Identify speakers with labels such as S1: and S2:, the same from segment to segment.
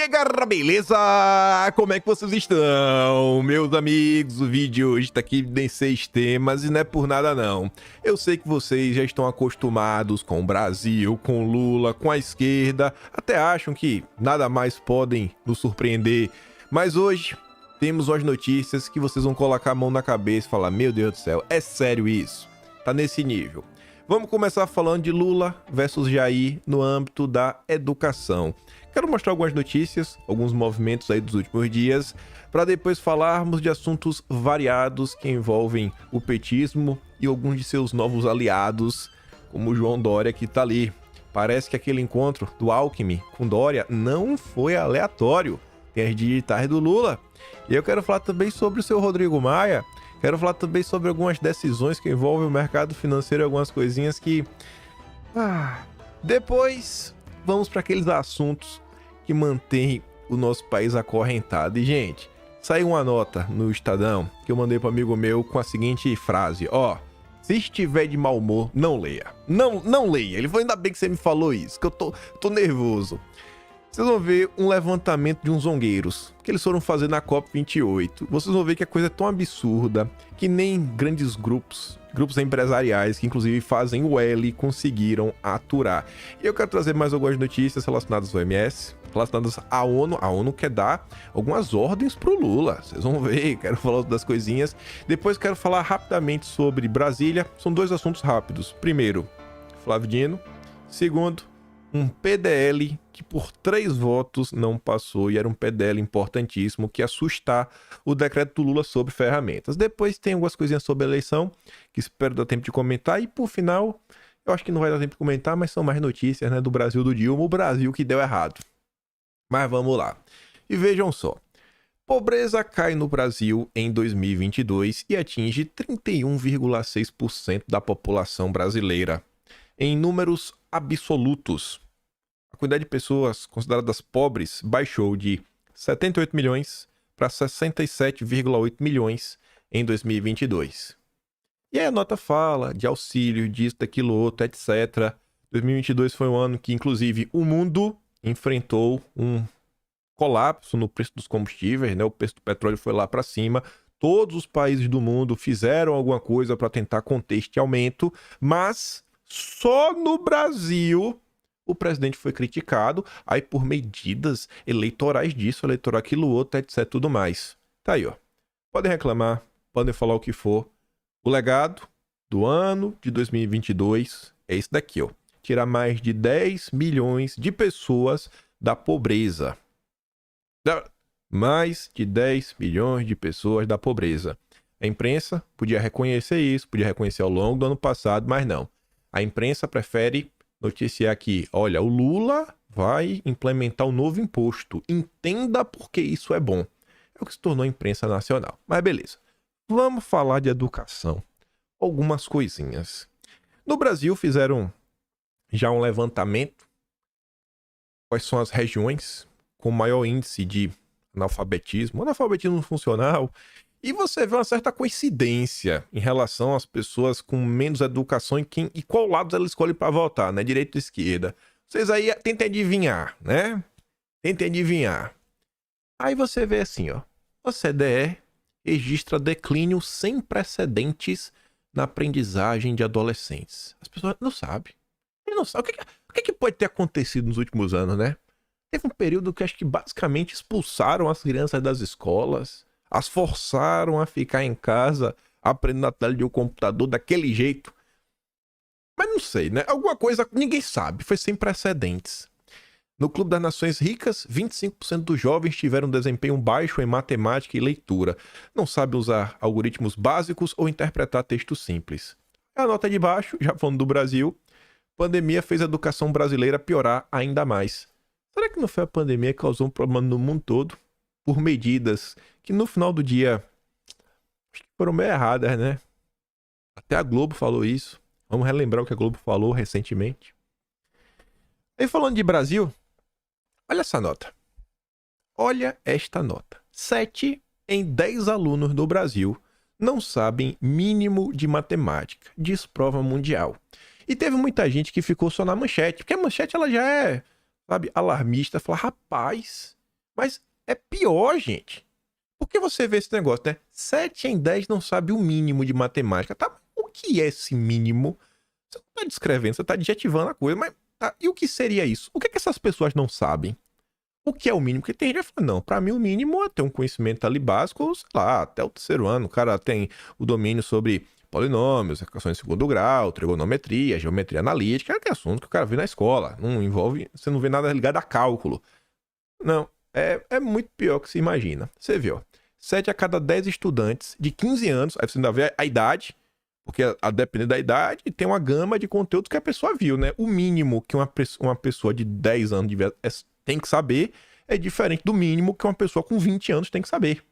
S1: E aí, galera, beleza? Como é que vocês estão? Meus amigos, o vídeo hoje tá aqui em 6 temas e não é por nada não. Eu sei que vocês já estão acostumados com o Brasil, com Lula, com a esquerda, até acham que nada mais podem nos surpreender, mas hoje temos umas notícias que vocês vão colocar a mão na cabeça e falar: meu Deus do céu, é sério isso? Tá nesse nível. Vamos começar falando de Lula versus Jair no âmbito da educação. Quero mostrar algumas notícias, alguns movimentos aí dos últimos dias, para depois falarmos de assuntos variados que envolvem o petismo e alguns de seus novos aliados, como o João Dória, que tá ali. Parece que aquele encontro do Alckmin com Dória não foi aleatório. Tem as digitais do Lula. E eu quero falar também sobre o seu Rodrigo Maia. Quero falar também sobre algumas decisões que envolvem o mercado financeiro e algumas coisinhas que... Depois, vamos para aqueles assuntos que mantêm o nosso país acorrentado. E, gente, saiu uma nota no Estadão que eu mandei para um amigo meu com a seguinte frase: se estiver de mau humor, não leia. Não leia. Ele falou: ainda bem que você me falou isso, que eu tô nervoso. Vocês vão ver um levantamento de uns zongueiros que eles foram fazer na COP28. Vocês vão ver que a coisa é tão absurda que nem grandes grupos empresariais, que inclusive fazem o L, conseguiram aturar. E eu quero trazer mais algumas notícias relacionadas ao OMS, relacionadas à ONU. A ONU quer dar algumas ordens pro Lula. Vocês vão ver, quero falar das coisinhas. Depois quero falar rapidamente sobre Brasília. São dois assuntos rápidos. Primeiro, Flávio Dino. Segundo, um PDL que por 3 votos não passou, e era um PDL importantíssimo que ia assustar o decreto do Lula sobre ferramentas. Depois tem algumas coisinhas sobre a eleição, que espero dar tempo de comentar, e por final, eu acho que não vai dar tempo de comentar, mas são mais notícias, né, do Brasil do Dilma, o Brasil que deu errado. Mas vamos lá. E vejam só. Pobreza cai no Brasil em 2022 e atinge 31,6% da população brasileira. Em números absolutos, a quantidade de pessoas consideradas pobres baixou de 78 milhões para 67,8 milhões em 2022. E aí a nota fala de auxílio, disso, daquilo, outro, etc. 2022 foi um ano que, inclusive, o mundo enfrentou um colapso no preço dos combustíveis, né? O preço do petróleo foi lá para cima. Todos os países do mundo fizeram alguma coisa para tentar conter este aumento, mas só no Brasil o presidente foi criticado aí por medidas eleitorais disso, eleitoral aquilo outro, etc, tudo mais. Tá aí, ó. Podem reclamar, podem falar o que for. O legado do ano de 2022 é esse daqui, ó. Tirar mais de 10 milhões de pessoas da pobreza. Mais de 10 milhões de pessoas da pobreza. A imprensa podia reconhecer isso, podia reconhecer ao longo do ano passado, mas não. A imprensa prefere noticiar que, olha, o Lula vai implementar um novo imposto. Entenda por que isso é bom. É o que se tornou a imprensa nacional. Mas beleza. Vamos falar de educação. Algumas coisinhas. No Brasil fizeram já um levantamento. Quais são as regiões com maior índice de analfabetismo funcional. E você vê uma certa coincidência em relação às pessoas com menos educação e qual lado ela escolhe para votar, né? Direita ou esquerda. Vocês aí tentem adivinhar, né? Tentem adivinhar. Aí você vê assim, ó. A OCDE registra declínio sem precedentes na aprendizagem de adolescentes. As pessoas não sabem. Ele não sabe. O que pode ter acontecido nos últimos anos, né? Teve um período que acho que basicamente expulsaram as crianças das escolas, as forçaram a ficar em casa, aprendendo na tela de um computador daquele jeito. Mas não sei, né? Alguma coisa ninguém sabe, foi sem precedentes. No Clube das Nações Ricas, 25% dos jovens tiveram desempenho baixo em matemática e leitura. Não sabem usar algoritmos básicos ou interpretar textos simples. A nota de baixo, já falando do Brasil, pandemia fez a educação brasileira piorar ainda mais. Será que não foi a pandemia que causou um problema no mundo todo? Por medidas que no final do dia acho que foram meio erradas, né? Até a Globo falou isso. Vamos relembrar o que a Globo falou recentemente. E falando de Brasil, olha essa nota. Olha esta nota. 7 em 10 alunos do Brasil não sabem mínimo de matemática, diz prova mundial. E teve muita gente que ficou só na manchete, porque a manchete ela já é, sabe, alarmista. Fala, rapaz, Mas é pior, gente. Porque você vê esse negócio, né? 7 em 10 não sabe o mínimo de matemática. Tá? O que é esse mínimo? Você não tá descrevendo, você tá adjetivando a coisa, mas tá, e o que seria isso? O que é que essas pessoas não sabem? O que é o mínimo? Porque tem gente que fala, não, pra mim o mínimo é ter um conhecimento ali básico, sei lá, até o terceiro ano, o cara tem o domínio sobre polinômios, equações de segundo grau, trigonometria, geometria analítica, que é assunto que o cara vê na escola, não envolve, você não vê nada ligado a cálculo. Não, é muito pior que se imagina. Você vê, ó, 7 a cada 10 estudantes de 15 anos, aí você ainda vê a idade, porque a depender da idade, tem uma gama de conteúdos que a pessoa viu, né? O mínimo que uma pessoa de 10 anos tem que saber é diferente do mínimo que uma pessoa com 20 anos tem que saber.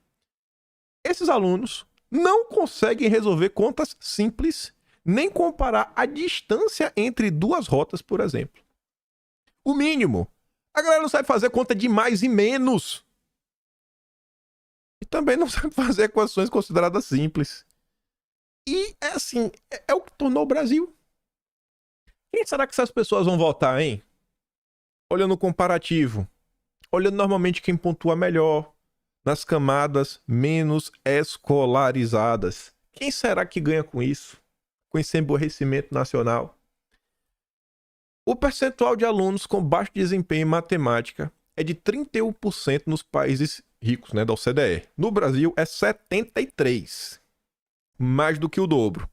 S1: Esses alunos não conseguem resolver contas simples, nem comparar a distância entre duas rotas, por exemplo. O mínimo. A galera não sabe fazer conta de mais e menos. E também não sabe fazer equações consideradas simples. E é assim, é o que tornou o Brasil. Quem será que essas pessoas vão votar, hein? Olhando o comparativo. Olhando normalmente quem pontua melhor. Nas camadas menos escolarizadas. Quem será que ganha com isso? Com esse emborrecimento nacional? O percentual de alunos com baixo desempenho em matemática é de 31% nos países ricos, né, da OCDE. No Brasil é 73%. Mais do que o dobro.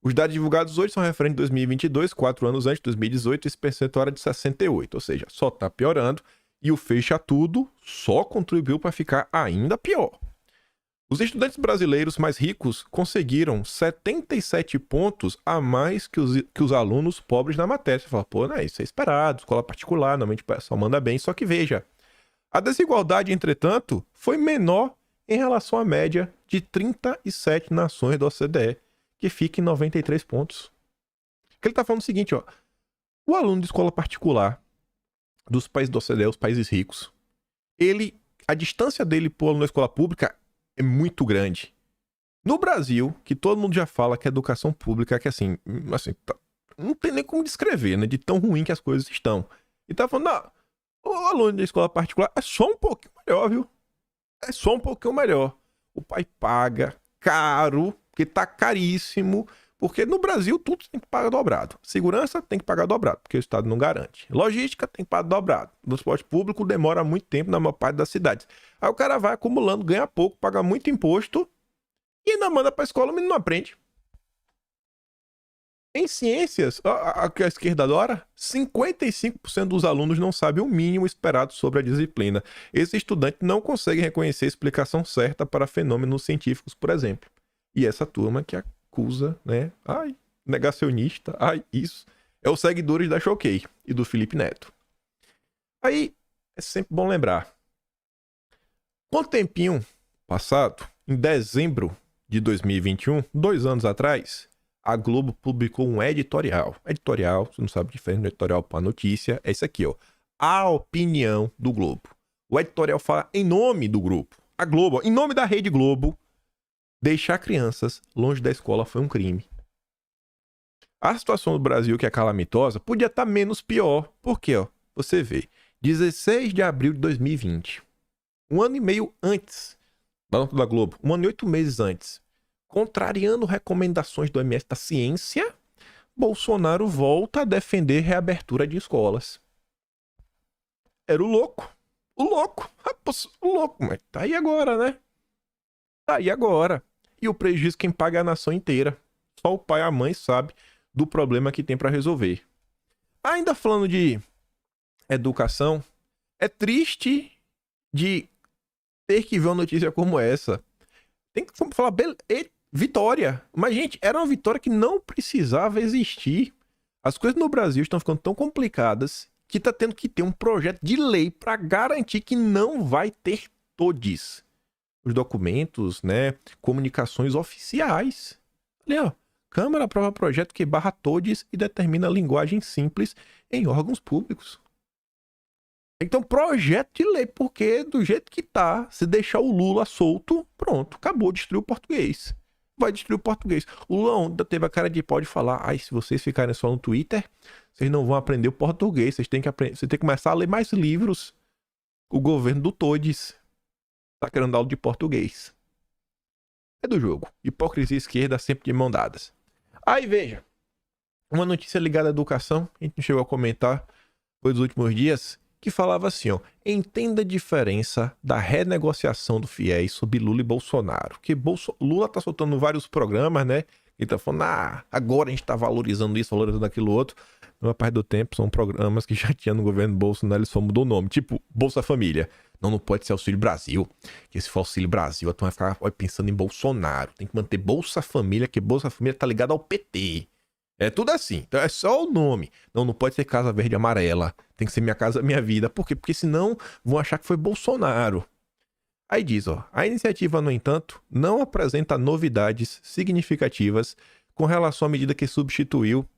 S1: Os dados divulgados hoje são referentes de 2022, 4 anos antes de 2018, esse percentual era de 68%, ou seja, só está piorando, e o fecha tudo só contribuiu para ficar ainda pior. Os estudantes brasileiros mais ricos conseguiram 77 pontos a mais que os alunos pobres na matéria. Você fala, pô, não é isso, é esperado, escola particular, normalmente o pessoal manda bem, só que veja, a desigualdade, entretanto, foi menor em relação à média de 37 nações da OCDE, que fica em 93 pontos. Ele está falando o seguinte, ó, o aluno de escola particular dos países da OCDE, os países ricos, a distância dele para o aluno da escola pública é muito grande. No Brasil, que todo mundo já fala que a educação pública, que assim não tem nem como descrever, né, de tão ruim que as coisas estão. E tá falando, não, o aluno da escola particular é só um pouquinho melhor, viu? É só um pouquinho melhor. O pai paga caro, porque tá caríssimo, porque no Brasil tudo tem que pagar dobrado. Segurança tem que pagar dobrado, porque o Estado não garante. Logística tem que pagar dobrado. No transporte público demora muito tempo na maior parte das cidades. Aí o cara vai acumulando, ganha pouco, paga muito imposto e ainda manda pra escola, o menino não aprende. Em ciências, a esquerda adora, 55% dos alunos não sabem o mínimo esperado sobre a disciplina. Esse estudante não consegue reconhecer a explicação certa para fenômenos científicos, por exemplo. E essa turma que acusa, né? Ai, negacionista, ai, isso. É os seguidores da Choquei e do Felipe Neto. Aí, é sempre bom lembrar. Quanto tempinho passado, em dezembro de 2021, 2 anos atrás, a Globo publicou um editorial. Editorial, você não sabe a diferença do editorial para notícia, é isso aqui, ó. A opinião do Globo. O editorial fala em nome do grupo. A Globo, em nome da Rede Globo, deixar crianças longe da escola foi um crime. A situação do Brasil, que é calamitosa, podia estar menos pior. Por quê? Ó? Você vê, 16 de abril de 2020, um ano e meio antes, da Globo, 1 ano e 8 meses antes, contrariando recomendações do OMS da ciência, Bolsonaro volta a defender reabertura de escolas. Era o louco. O louco. O louco. Mas tá aí agora, né? Tá aí agora. E o prejuízo quem paga é a nação inteira. Só o pai e a mãe sabe do problema que tem para resolver. Ainda falando de educação, é triste de ter que ver uma notícia como essa. Tem que falar, vitória. Mas, gente, era uma vitória que não precisava existir. As coisas no Brasil estão ficando tão complicadas que tá tendo que ter um projeto de lei para garantir que não vai ter todes os documentos, né, comunicações oficiais. Ali, ó, Câmara aprova projeto que barra todes e determina linguagem simples em órgãos públicos. Então, projeto de lei, porque do jeito que tá, se deixar o Lula solto, pronto, acabou, destruiu o português. Vai destruir o português. O Lula ainda teve a cara de pau de falar, ai, se vocês ficarem só no Twitter, vocês não vão aprender o português, vocês têm que começar a ler mais livros. o governo do Todes tá querendo dar aula de português. É do jogo. Hipocrisia esquerda sempre de mão dadas. Aí veja, uma notícia ligada à educação, a gente não chegou a comentar, foi dos últimos dias, que falava assim, ó, entenda a diferença da renegociação do FIES sobre Lula e Bolsonaro. Que Lula tá soltando vários programas, né? Ele tá falando, agora a gente tá valorizando isso, valorizando aquilo outro. Na parte do tempo, são programas que já tinha no governo Bolsonaro, eles só mudou o nome. Tipo, Bolsa Família. Não pode ser Auxílio Brasil. Que se for Auxílio Brasil, a turma vai ficar pensando em Bolsonaro. Tem que manter Bolsa Família, que Bolsa Família tá ligada ao PT. É tudo assim. Então é só o nome. Não pode ser Casa Verde e Amarela. Tem que ser Minha Casa Minha Vida. Por quê? Porque senão vão achar que foi Bolsonaro. Aí diz, ó, a iniciativa, no entanto, não apresenta novidades significativas com relação à medida que substituiu,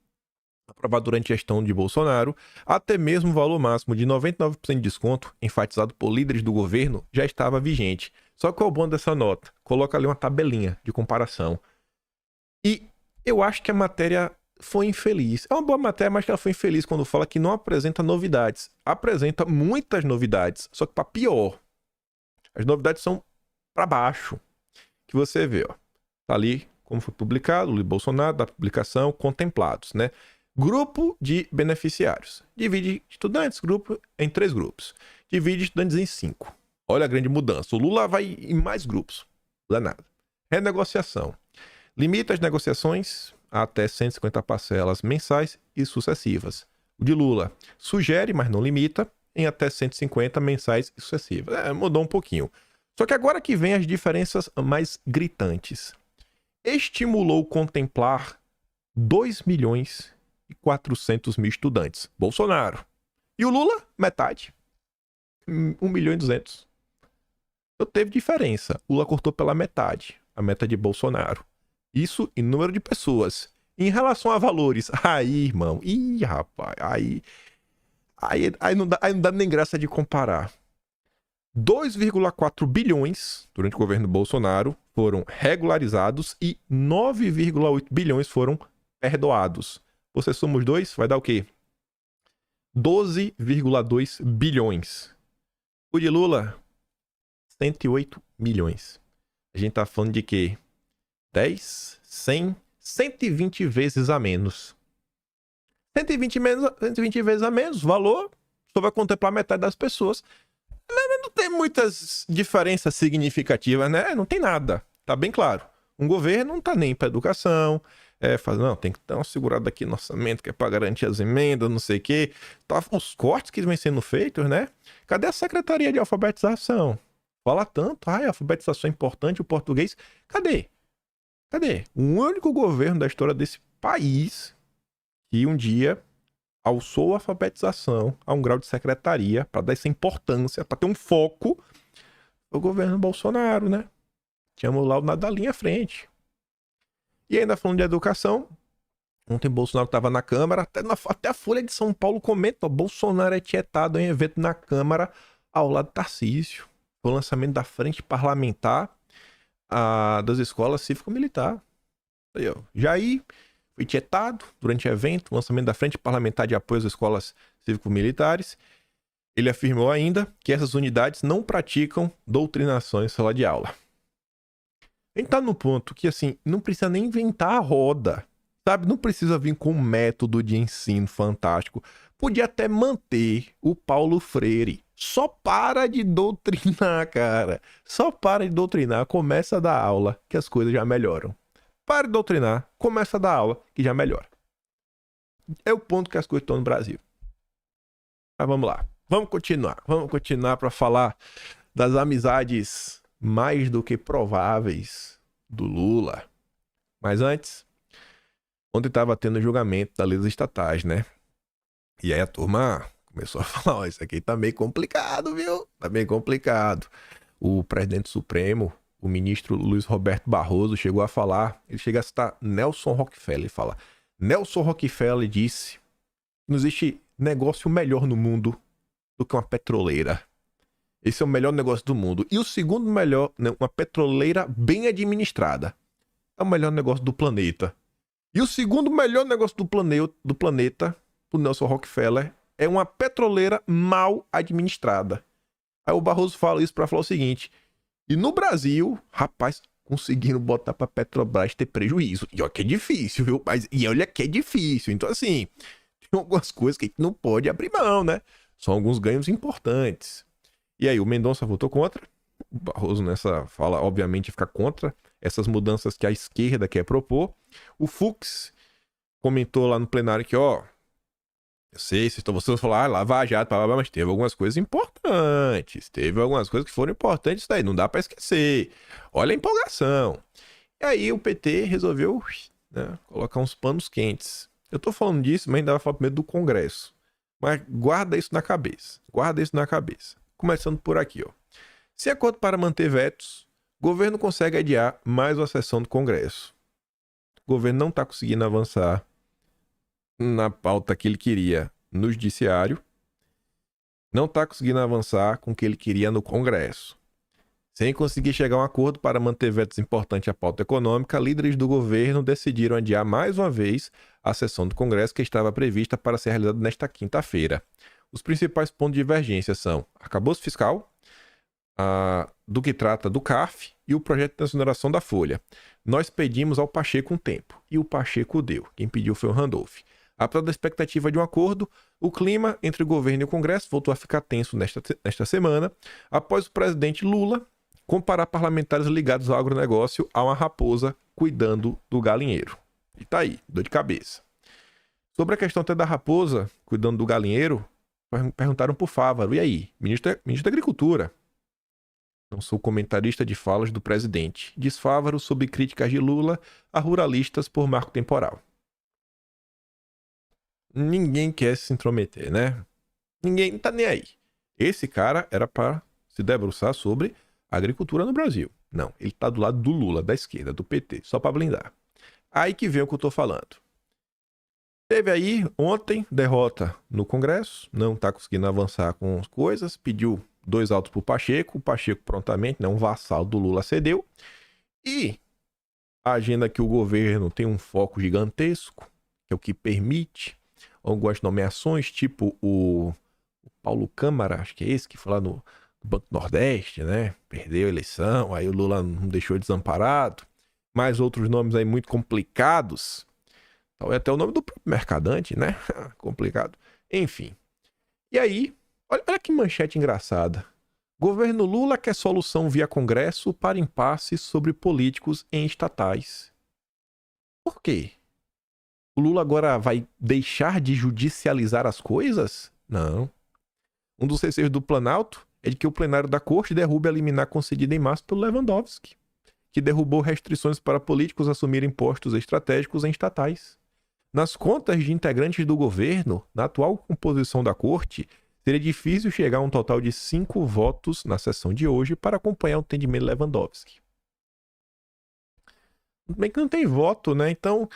S1: aprovado durante a gestão de Bolsonaro, até mesmo o valor máximo de 99% de desconto, enfatizado por líderes do governo, já estava vigente. Só que qual é o bom dessa nota? Coloca ali uma tabelinha de comparação. E eu acho que a matéria foi infeliz. É uma boa matéria, mas ela foi infeliz quando fala que não apresenta novidades. Apresenta muitas novidades, só que para pior. As novidades são para baixo. Que você vê, ó. Tá ali como foi publicado, Lula e Bolsonaro, da publicação, contemplados, né? Grupo de beneficiários. Divide estudantes, grupo, em 3 grupos. Divide estudantes em 5. Olha a grande mudança. O Lula vai em mais grupos. Não dá nada. Renegociação. Limita as negociações a até 150 parcelas mensais e sucessivas. O de Lula sugere, mas não limita, em até 150 mensais e sucessivas. Mudou um pouquinho. Só que agora que vem as diferenças mais gritantes. Estimulou contemplar 2.400.000 estudantes. Bolsonaro. E o Lula, metade. 1.200.000. Então teve diferença. O Lula cortou pela metade. A meta de Bolsonaro. Isso em número de pessoas. Em relação a valores. Aí, irmão. Ih, rapaz. Aí não dá nem graça de comparar. 2,4 bilhões durante o governo Bolsonaro foram regularizados e 9,8 bilhões foram perdoados. Você soma os dois, vai dar o quê? 12,2 bilhões. O de Lula, 108 milhões. A gente tá falando de quê? 10, 100, 120 vezes a menos. 120 vezes a menos, valor, só vai contemplar metade das pessoas. Não tem muitas diferenças significativas, né? Não tem nada, tá bem claro. Um governo não tá nem pra educação, não, tem que dar uma segurada aqui no orçamento, que é pra garantir as emendas, não sei o quê. Tá, os cortes que vêm sendo feitos, né? Cadê a Secretaria de Alfabetização? Fala tanto, a alfabetização é importante, o português. Cadê? O único governo da história desse país que um dia alçou a alfabetização a um grau de secretaria para dar essa importância, para ter um foco, o governo Bolsonaro, né? Tínhamos lá o nada da linha à frente. E ainda falando de educação, ontem Bolsonaro estava na Câmara, até a Folha de São Paulo comenta, Bolsonaro é tietado em evento na Câmara ao lado do Tarcísio. Foi o lançamento da frente parlamentar das escolas cívico-militar. Aí, ó, Jair foi tietado durante o evento, lançamento da frente parlamentar de apoio às escolas cívico-militares. Ele afirmou ainda que essas unidades não praticam doutrinação em sala de aula. A gente tá no ponto que, assim, não precisa nem inventar a roda, sabe? Não precisa vir com um método de ensino fantástico. Podia até manter o Paulo Freire. Só para de doutrinar, cara. Só para de doutrinar, começa a dar aula, que as coisas já melhoram. Para de doutrinar, começa a dar aula, que já melhora. É o ponto que as coisas estão no Brasil. Mas vamos lá. Vamos continuar para falar das amizades mais do que prováveis do Lula. Mas antes, ontem estava tendo julgamento das leis estatais, né? E aí a turma começou a falar, ó, isso aqui tá meio complicado, viu? Tá meio complicado. O presidente Supremo, o ministro Luiz Roberto Barroso, chegou a falar, ele chega a citar Nelson Rockefeller, ele fala, Nelson Rockefeller disse que não existe negócio melhor no mundo do que uma petroleira. Esse é o melhor negócio do mundo. E o segundo melhor, né, uma petroleira bem administrada. É o melhor negócio do planeta. E o segundo melhor negócio do planeta, pro Nelson Rockefeller, é uma petroleira mal administrada. Aí o Barroso fala isso pra falar o seguinte: e no Brasil, rapaz, conseguindo botar pra Petrobras ter prejuízo. E olha que é difícil, viu? E olha que é difícil. Então, assim, tem algumas coisas que a gente não pode abrir mão, né? São alguns ganhos importantes. E aí, o Mendonça votou contra. O Barroso nessa fala, obviamente, fica contra essas mudanças que a esquerda quer propor. O Fux comentou lá no plenário que, ó, eu sei, vocês falaram, Lava Jato, mas teve algumas coisas importantes. Teve algumas coisas que foram importantes daí, não dá pra esquecer. Olha a empolgação. E aí o PT resolveu, né, colocar uns panos quentes. Eu tô falando disso, mas ainda vai falar primeiro do Congresso. Mas guarda isso na cabeça. Guarda isso na cabeça. Começando por aqui, ó. Se acordo para manter vetos, o governo consegue adiar mais uma sessão do Congresso. O governo não está conseguindo avançar na pauta que ele queria no judiciário, não está conseguindo avançar com o que ele queria no Congresso. Sem conseguir chegar a um acordo para manter vetos importantes à pauta econômica, líderes do governo decidiram adiar mais uma vez a sessão do Congresso que estava prevista para ser realizada nesta quinta-feira. Os principais pontos de divergência são arcabouço fiscal, do que trata do CARF e o projeto de exoneração da Folha. Nós pedimos ao Pacheco um tempo, e o Pacheco deu. Quem pediu foi o Randolph. Apesar da expectativa de um acordo, o clima entre o governo e o Congresso voltou a ficar tenso nesta semana, após o presidente Lula comparar parlamentares ligados ao agronegócio a uma raposa cuidando do galinheiro. E tá aí, dor de cabeça. Sobre a questão até da raposa cuidando do galinheiro, perguntaram pro Fávaro, e aí, ministro da Agricultura? Não sou comentarista de falas do presidente. Diz Fávaro sobre críticas de Lula a ruralistas por marco temporal. Ninguém quer se intrometer, né? Ninguém tá nem aí. Esse cara era para se debruçar sobre a agricultura no Brasil. Não, ele tá do lado do Lula, da esquerda, do PT, só para blindar. Aí que vem o que eu tô falando. Teve aí, ontem, derrota no Congresso, não tá conseguindo avançar com as coisas, pediu 2 autos pro Pacheco, o Pacheco prontamente, né, um vassalo do Lula, cedeu. E a agenda que o governo tem um foco gigantesco, que é o que permite algumas nomeações, tipo o Paulo Câmara, acho que é esse que foi lá no Banco Nordeste, né? Perdeu a eleição, aí o Lula não deixou desamparado. Mais outros nomes aí muito complicados. Talvez até o nome do próprio Mercadante, né? Complicado. Enfim. E aí, olha que manchete engraçada. Governo Lula quer solução via Congresso para impasses sobre políticos em estatais. Por quê? O Lula agora vai deixar de judicializar as coisas? Não. Um dos receios do Planalto é de que o plenário da corte derrube a liminar concedida em março pelo Lewandowski, que derrubou restrições para políticos assumirem postos estratégicos em estatais. Nas contas de integrantes do governo, na atual composição da corte, seria difícil chegar a um total de 5 votos na sessão de hoje para acompanhar o entendimento de Lewandowski. Bem que não tem voto, né? Então,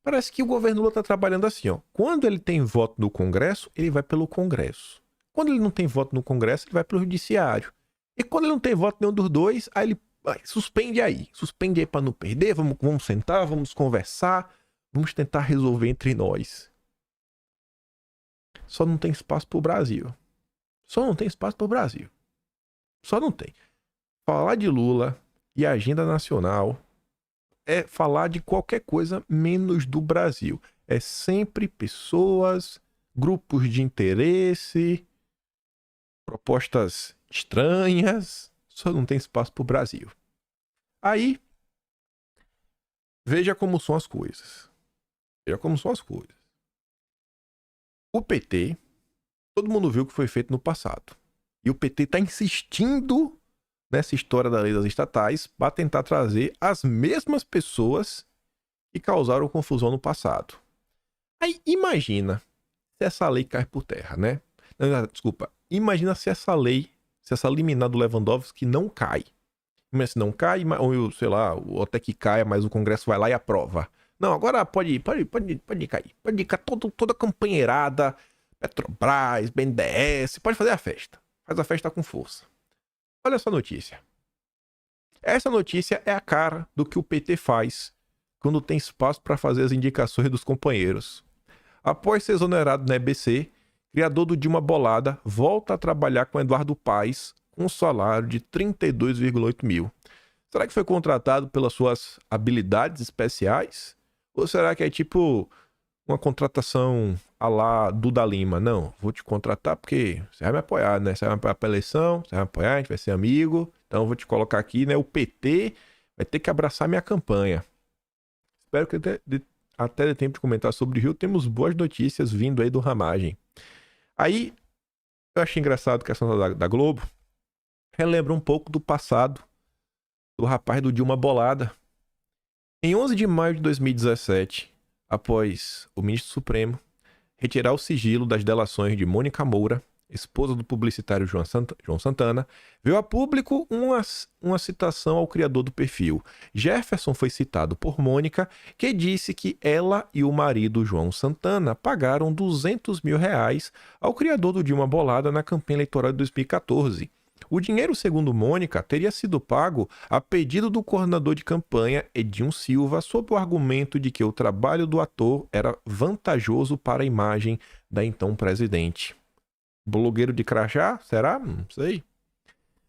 S1: parece que o governo Lula está trabalhando assim, ó. Quando ele tem voto no Congresso, ele vai pelo Congresso. Quando ele não tem voto no Congresso, ele vai pelo Judiciário. E quando ele não tem voto nenhum dos dois, aí ele suspende aí. Suspende aí para não perder, vamos sentar, vamos conversar, vamos tentar resolver entre nós. Só não tem espaço pro Brasil. Só não tem espaço pro Brasil. Só não tem. Falar de Lula e agenda nacional é falar de qualquer coisa menos do Brasil. É sempre pessoas, grupos de interesse, propostas estranhas. Só não tem espaço pro Brasil. Aí, veja como são as coisas. Veja como são as coisas. O PT, todo mundo viu o que foi feito no passado. E o PT está insistindo nessa história da lei das estatais para tentar trazer as mesmas pessoas que causaram confusão no passado. Aí imagina se essa lei cai por terra, né? Não, desculpa. Imagina se essa lei, se essa liminar do Lewandowski não cai. Mas se não cai, ou sei lá, ou até que caia, mas o Congresso vai lá e aprova. Não, agora pode cair. Pode cair toda a companheirada, Petrobras, BNDES, pode fazer a festa. Faz a festa com força. Olha essa notícia. Essa notícia é a cara do que o PT faz quando tem espaço para fazer as indicações dos companheiros. Após ser exonerado na EBC, criador do Dilma Bolada volta a trabalhar com Eduardo Paes com um salário de 32,8 mil. Será que foi contratado pelas suas habilidades especiais? Ou será que é tipo uma contratação à la Duda Lima? Não, vou te contratar porque você vai me apoiar, né? Você vai me apoiar pra eleição, você vai me apoiar, a gente vai ser amigo. Então eu vou te colocar aqui, né? O PT vai ter que abraçar minha campanha. Espero que até dê tempo de comentar sobre o Rio. Temos boas notícias vindo aí do Ramagem. Aí, eu achei engraçado que a questão da Globo relembra um pouco do passado do rapaz do Dilma Bolada. Em 11 de maio de 2017, após o ministro Supremo retirar o sigilo das delações de Mônica Moura, esposa do publicitário João Santana, veio a público uma citação ao criador do perfil. Jefferson foi citado por Mônica, que disse que ela e o marido João Santana pagaram R$200 mil ao criador do Dilma Bolada na campanha eleitoral de 2014. O dinheiro, segundo Mônica, teria sido pago a pedido do coordenador de campanha, Edinho Silva, sob o argumento de que o trabalho do ator era vantajoso para a imagem da então presidente. Blogueiro de crachá? Será? Não sei.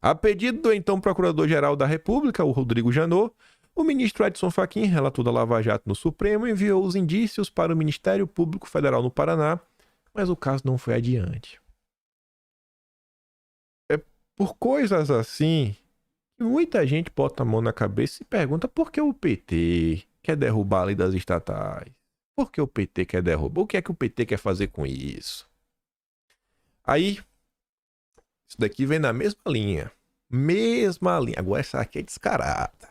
S1: A pedido do então Procurador-Geral da República, o Rodrigo Janot, o ministro Edson Fachin, relator da Lava Jato no Supremo, enviou os indícios para o Ministério Público Federal no Paraná, mas o caso não foi adiante. É por coisas assim que muita gente bota a mão na cabeça e pergunta por que o PT quer derrubar a lei das estatais? Por que o PT quer derrubar? O que é que o PT quer fazer com isso? Aí, isso daqui vem na mesma linha. Mesma linha. Agora essa aqui é descarada.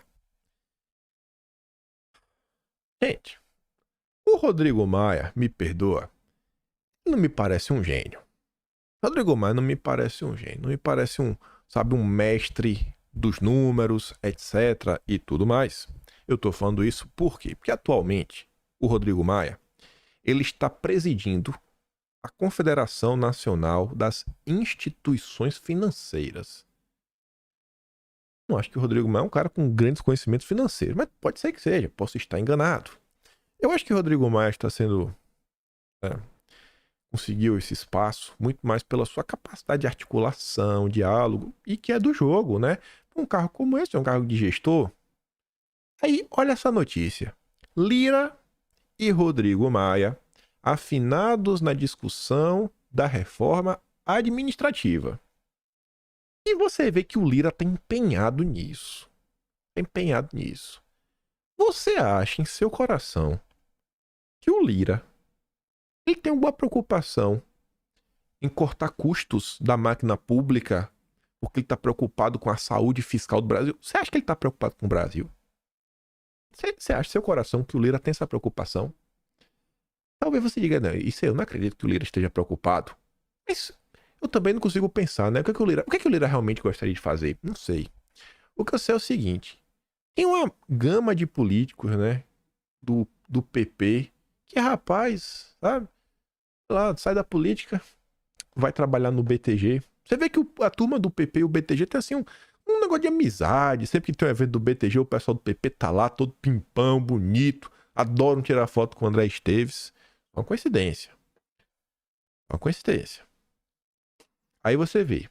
S1: Gente, o Rodrigo Maia, me perdoa, não me parece um gênio. Rodrigo Maia não me parece um gênio. Não me parece um mestre dos números, etc. e tudo mais. Eu tô falando isso por quê? Porque atualmente, o Rodrigo Maia, ele está presidindo a Confederação Nacional das Instituições Financeiras. Não acho que o Rodrigo Maia é um cara com grandes conhecimentos financeiros, mas pode ser que seja, posso estar enganado. Eu acho que o Rodrigo Maia está sendo... conseguiu esse espaço muito mais pela sua capacidade de articulação, diálogo, e que é do jogo, né? Um cargo como esse é um cargo de gestor. Aí, olha essa notícia. Lira e Rodrigo Maia afinados na discussão da reforma administrativa. E você vê que o Lira está empenhado nisso. Você acha em seu coração que o Lira ele tem uma preocupação em cortar custos da máquina pública porque ele está preocupado com a saúde fiscal do Brasil? Você acha que ele está preocupado com o Brasil? Você acha em seu coração que o Lira tem essa preocupação? Talvez você diga, não, isso eu não acredito que o Lira esteja preocupado. Mas eu também não consigo pensar, né? O que o Lira realmente gostaria de fazer? Não sei. O que eu sei é o seguinte. Tem uma gama de políticos, né? Do PP, que rapaz, sabe? Lá, sai da política, vai trabalhar no BTG. Você vê que a turma do PP e o BTG tem assim um negócio de amizade. Sempre que tem um evento do BTG, o pessoal do PP tá lá, todo pimpão, bonito. Adoram tirar foto com o André Esteves. Uma coincidência. Aí você vê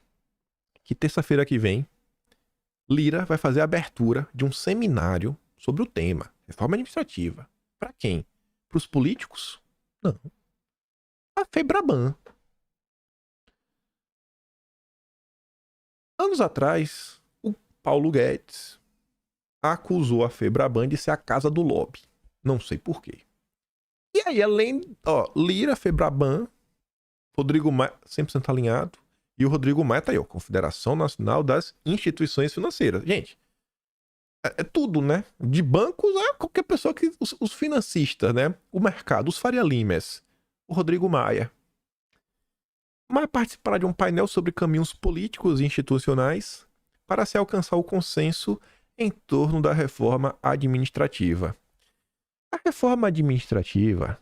S1: que terça-feira que vem, Lira vai fazer a abertura de um seminário sobre o tema, reforma administrativa. Para quem? Para os políticos? Não. A Febraban. Anos atrás, o Paulo Guedes acusou a Febraban de ser a casa do lobby. Não sei por quê. E aí, Lira, Febraban, Rodrigo Maia, 100% alinhado, e o Rodrigo Maia tá aí, Confederação Nacional das Instituições Financeiras. Gente, é tudo, né? De bancos a qualquer pessoa que... Os financistas, né? O mercado, os Faria Limes, o Rodrigo Maia. Maia participará de um painel sobre caminhos políticos e institucionais para se alcançar o consenso em torno da reforma administrativa. A reforma administrativa,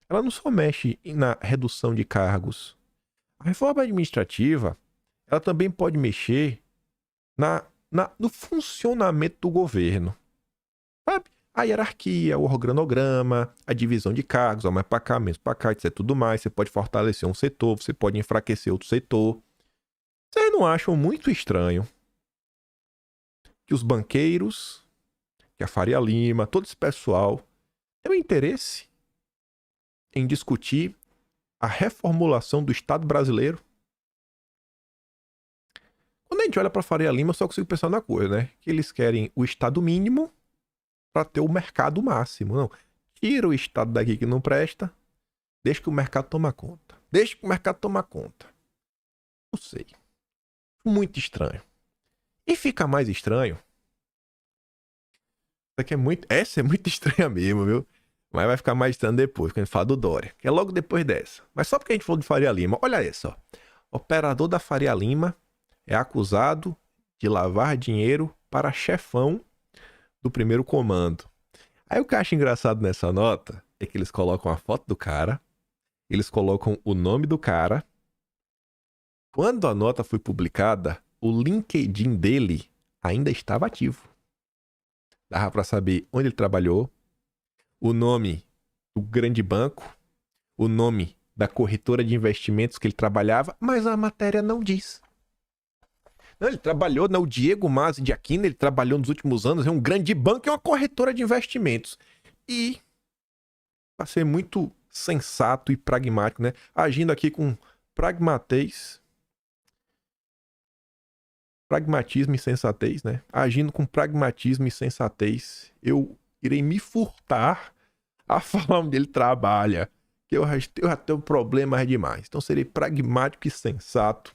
S1: ela não só mexe na redução de cargos. A reforma administrativa, ela também pode mexer no funcionamento do governo. Sabe? A hierarquia, o organograma, a divisão de cargos, mais para cá, menos para cá, etc. Tudo mais. Você pode fortalecer um setor, você pode enfraquecer outro setor. Vocês não acham muito estranho que os banqueiros, que a Faria Lima, todo esse pessoal tem um interesse em discutir a reformulação do Estado brasileiro? Quando a gente olha para Faria Lima, eu só consigo pensar na coisa, né? Que eles querem o Estado mínimo para ter o mercado máximo. Não, tira o Estado daqui que não presta, deixa que o mercado toma conta. Deixa que o mercado toma conta. Não sei. Muito estranho. E fica mais estranho. Essa é muito estranha mesmo, viu? Mas vai ficar mais estranho depois, quando a gente fala do Dória. Que é logo depois dessa. Mas só porque a gente falou de Faria Lima. Olha essa, ó. Operador da Faria Lima é acusado de lavar dinheiro para chefão do primeiro comando. Aí o que eu acho engraçado nessa nota é que eles colocam a foto do cara, eles colocam o nome do cara. Quando a nota foi publicada, o LinkedIn dele ainda estava ativo. Dava para saber onde ele trabalhou, o nome do grande banco, o nome da corretora de investimentos que ele trabalhava, mas a matéria não diz. Não, ele trabalhou, o Diego Mazzi de Aquino, ele trabalhou nos últimos anos em um grande banco e uma corretora de investimentos. E, para ser muito sensato e pragmático, né? Agindo aqui com pragmatismo e sensatez, né? Agindo com pragmatismo e sensatez, eu irei me furtar a falar onde ele trabalha, que eu já tenho problemas demais. Então serei pragmático e sensato.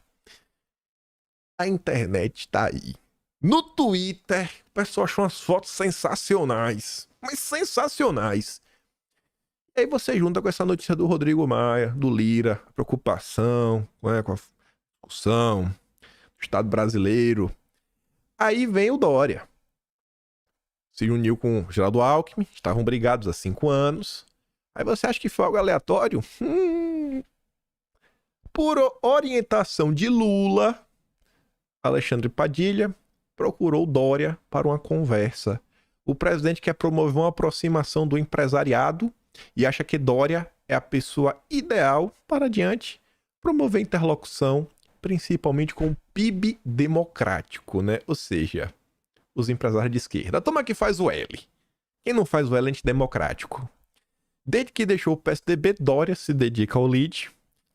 S1: A internet tá aí. No Twitter, o pessoal achou umas fotos sensacionais. Mas sensacionais. E aí você junta com essa notícia do Rodrigo Maia, do Lira, a preocupação, né, com a discussão do Estado brasileiro. Aí vem o Dória. Se uniu com o Geraldo Alckmin, estavam brigados há 5 anos. Aí você acha que foi algo aleatório? Por orientação de Lula, Alexandre Padilha procurou Dória para uma conversa. O presidente quer promover uma aproximação do empresariado e acha que Dória é a pessoa ideal para adiante promover interlocução, principalmente com o PIB democrático, né? Ou seja, os empresários de esquerda. Toma que faz o L. Quem não faz o L é antidemocrático. Desde que deixou o PSDB, Dória se dedica ao LID,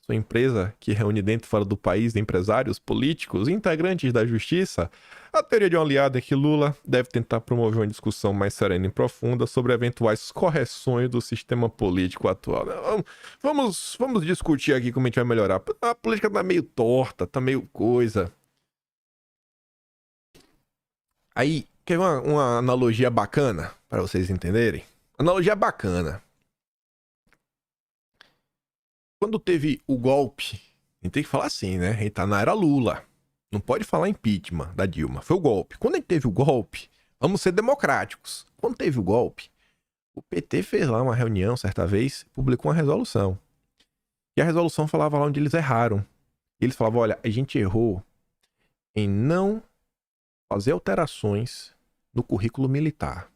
S1: sua empresa que reúne dentro e fora do país empresários, políticos e integrantes da justiça. A teoria de um aliado é que Lula deve tentar promover uma discussão mais serena e profunda sobre eventuais correções do sistema político atual. Vamos discutir aqui como a gente vai melhorar. A política tá meio torta, tá meio coisa. Aí, quer uma analogia bacana para vocês entenderem? Analogia bacana. Quando teve o golpe, a gente tem que falar assim, né? A gente tá na era Lula. Não pode falar impeachment da Dilma. Foi o golpe. Quando a gente teve o golpe, vamos ser democráticos. Quando teve o golpe, o PT fez lá uma reunião certa vez, publicou uma resolução. E a resolução falava lá onde eles erraram. Eles falavam, olha, a gente errou em não fazer alterações no currículo militar.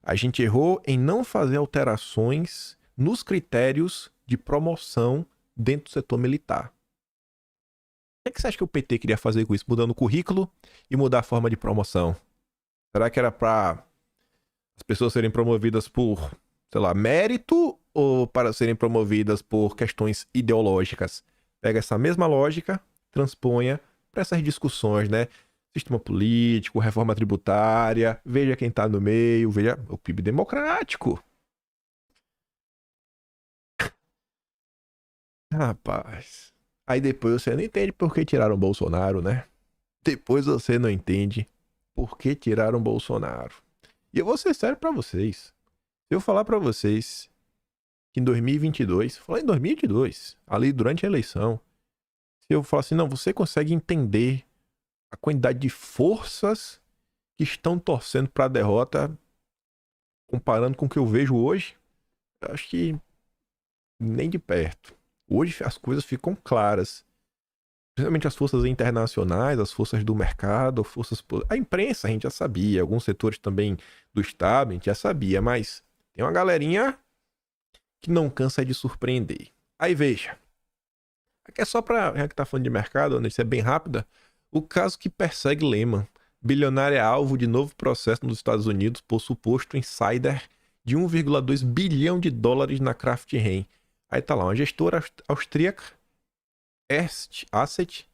S1: A gente errou em não fazer alterações nos critérios de promoção dentro do setor militar. O que você acha que o PT queria fazer com isso? Mudando o currículo e mudar a forma de promoção? Será que era para as pessoas serem promovidas por, sei lá, mérito ou para serem promovidas por questões ideológicas? Pega essa mesma lógica, transponha para essas discussões, né? Sistema político, reforma tributária, veja quem tá no meio, veja o PIB democrático. Rapaz, aí depois você não entende por que tiraram o Bolsonaro, né? Depois você não entende por que tiraram o Bolsonaro. E eu vou ser sério pra vocês. Se eu falar pra vocês que em 2022, falar em 2022, ali durante a eleição, se eu falar assim, não, você consegue entender a quantidade de forças que estão torcendo pra derrota comparando com o que eu vejo hoje, eu acho que nem de perto. Hoje as coisas ficam claras. Principalmente as forças internacionais, as forças do mercado, a imprensa a gente já sabia, alguns setores também do Estado a gente já sabia, mas tem uma galerinha que não cansa de surpreender. Aí veja, Aqui é só pra... Já que tá falando de mercado, isso é bem rápida. O caso que persegue Lehman. Bilionário é alvo de novo processo nos Estados Unidos por suposto insider de 1,2 bilhão de dólares na Kraft Heinz. Aí tá lá, uma gestora austríaca, Erst Asset,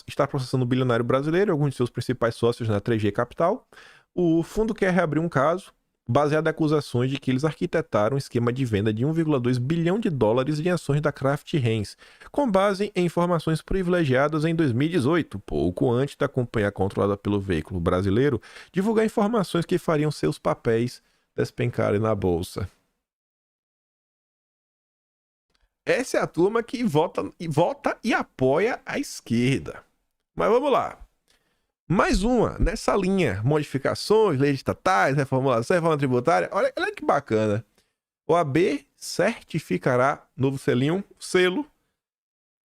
S1: está processando o bilionário brasileiro e alguns de seus principais sócios na 3G Capital. O fundo quer reabrir um caso baseado em acusações de que eles arquitetaram um esquema de venda de 1,2 bilhão de dólares em ações da Kraft Heinz, com base em informações privilegiadas em 2018, pouco antes da companhia controlada pelo veículo brasileiro divulgar informações que fariam seus papéis despencarem na bolsa. Essa é a turma que vota e apoia a esquerda. Mas vamos lá. Mais uma, nessa linha, modificações, leis estatais, reformulação, reforma tributária. Olha que bacana. O AB certificará novo selo.